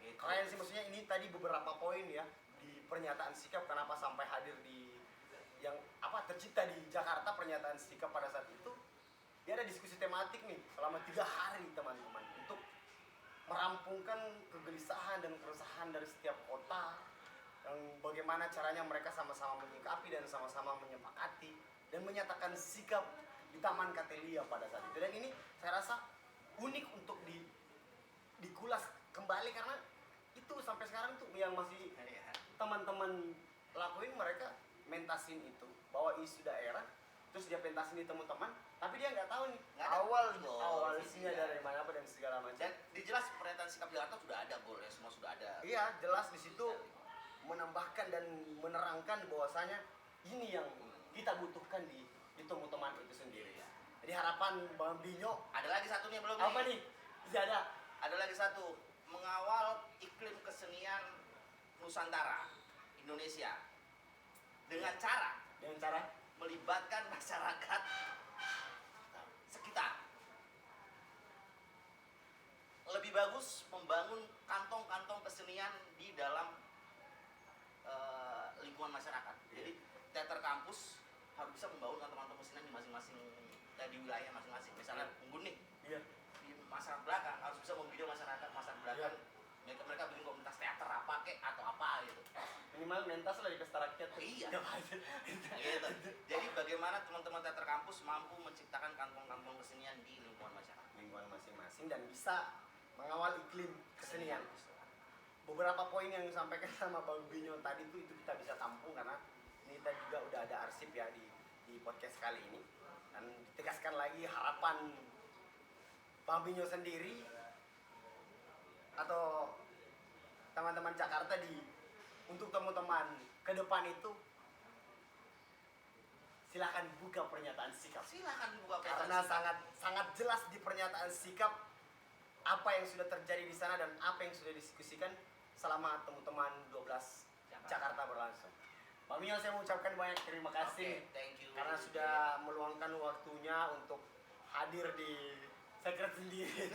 Gitu. Keren sih, maksudnya ini tadi beberapa poin ya di pernyataan sikap kenapa sampai hadir di yang tercipta di Jakarta pernyataan sikap pada saat itu. Dia ada diskusi tematik nih selama 3 hari teman-teman untuk merampungkan kegelisahan dan keresahan dari setiap kota, yang bagaimana caranya mereka sama-sama menyikapi dan sama-sama menyepakati dan menyatakan sikap di Taman Katelia pada saat itu. Dan ini saya rasa unik untuk dikulas kembali karena itu sampai sekarang tuh yang masih Iya. teman-teman lakuin, mereka mentasin itu bahwa isu daerah, terus dia pentasin di teman-teman, tapi dia nggak tahu nih Nggak ada awal visinya. isinya dari mana apa dan segala macam. Dan dijelas pernyataan sikap Jakarta sudah ada, ya, semua sudah ada. Iya, jelas di situ menambahkan dan menerangkan bahwasanya ini yang kita butuhkan di teman-teman itu sendiri. Jadi harapan Bang Binyo Ada lagi satu nih belum apa nih? Bisa ada Ada lagi satu, mengawal iklim kesenian Nusantara, Indonesia, dengan cara dengan cara melibatkan masyarakat sekitar. Lebih bagus membangun kantong-kantong kesenian di dalam lingkungan masyarakat. Jadi teater kampus harus bisa membangun kantong-kantong kesenian di masing-masing di wilayah masing-masing. Misalnya Unggun nih, iya. di masyarakat belakang harus bisa membidik masyarakat belakang. Mereka bikin komunitas teater apa atau apa gitu. Minimal mentas lah di pesta rakyat. Iya. Gitu. Jadi bagaimana teman-teman teater kampus mampu menciptakan kantong-kantong kesenian di lingkungan masyarakat. Lingkungan masing-masing dan bisa mengawal iklim kesenian. Beberapa poin yang disampaikan sama Bang Binyo tadi itu kita bisa tampung karena ini kita juga udah ada arsip ya di podcast kali ini. Dan ditegaskan lagi harapan Bang Binyo sendiri atau teman-teman Jakarta untuk teman-teman ke depan itu silahkan buka pernyataan sikap. Silakan buka Karena sangat jelas di pernyataan sikap apa yang sudah terjadi di sana dan apa yang sudah didiskusikan selama teman-teman 12 Jakarta berlangsung. Bang Binyo, saya mengucapkan banyak terima kasih thank you. karena sudah meluangkan waktunya untuk hadir di Secret sendiri.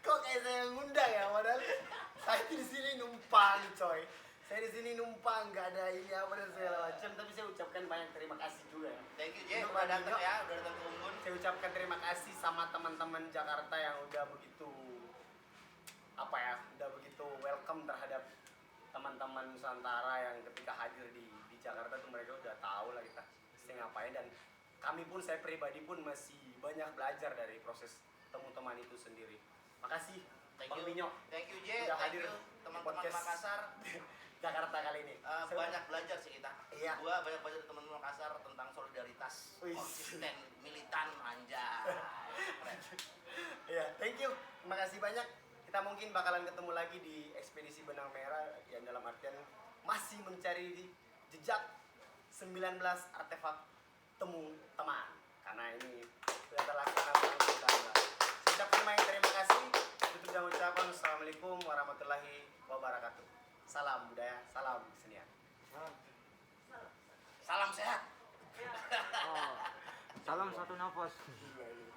Kok kayak saya yang ngundang ya, padahal Saya di sini numpang, coy. Saya di sini numpang, nggak ada ini apa dan segala macam. Tapi saya ucapkan banyak terima kasih juga. Thank you J, Untuk udah Bang datang Bino. ya, udah datang ke Umbun. Saya ucapkan terima kasih sama teman-teman Jakarta yang udah begitu apa ya, udah begitu welcome terhadap teman-teman Nusantara yang ketika hadir di Jakarta tuh mereka udah tahu lah kita mesti ngapain, dan kami pun, saya pribadi pun masih banyak belajar dari proses temu teman itu sendiri. Makasih Thank Bang you. Binyo Thank you J, udah thank hadir you di teman-teman podcast Makassar. Jakarta kali ini. Saya- Banyak belajar sih kita. Iya. Gua banyak belajar dari teman-teman Makassar tentang solidaritas, Wih. konsisten, militan, anjay. Keren. Iya, thank you. Terima kasih banyak. Kita mungkin bakalan ketemu lagi di ekspedisi Benang Merah yang dalam artian masih mencari jejak 19 artefak temu teman. Karena ini sudah terlaksana tahun 19. Saya ucapkan banyak terima kasih. Tutup dengan ucapan Assalamualaikum warahmatullahi wabarakatuh. Salam budaya, salam kesenian. Salam sehat. Oh, salam satu nafas. Gila ini.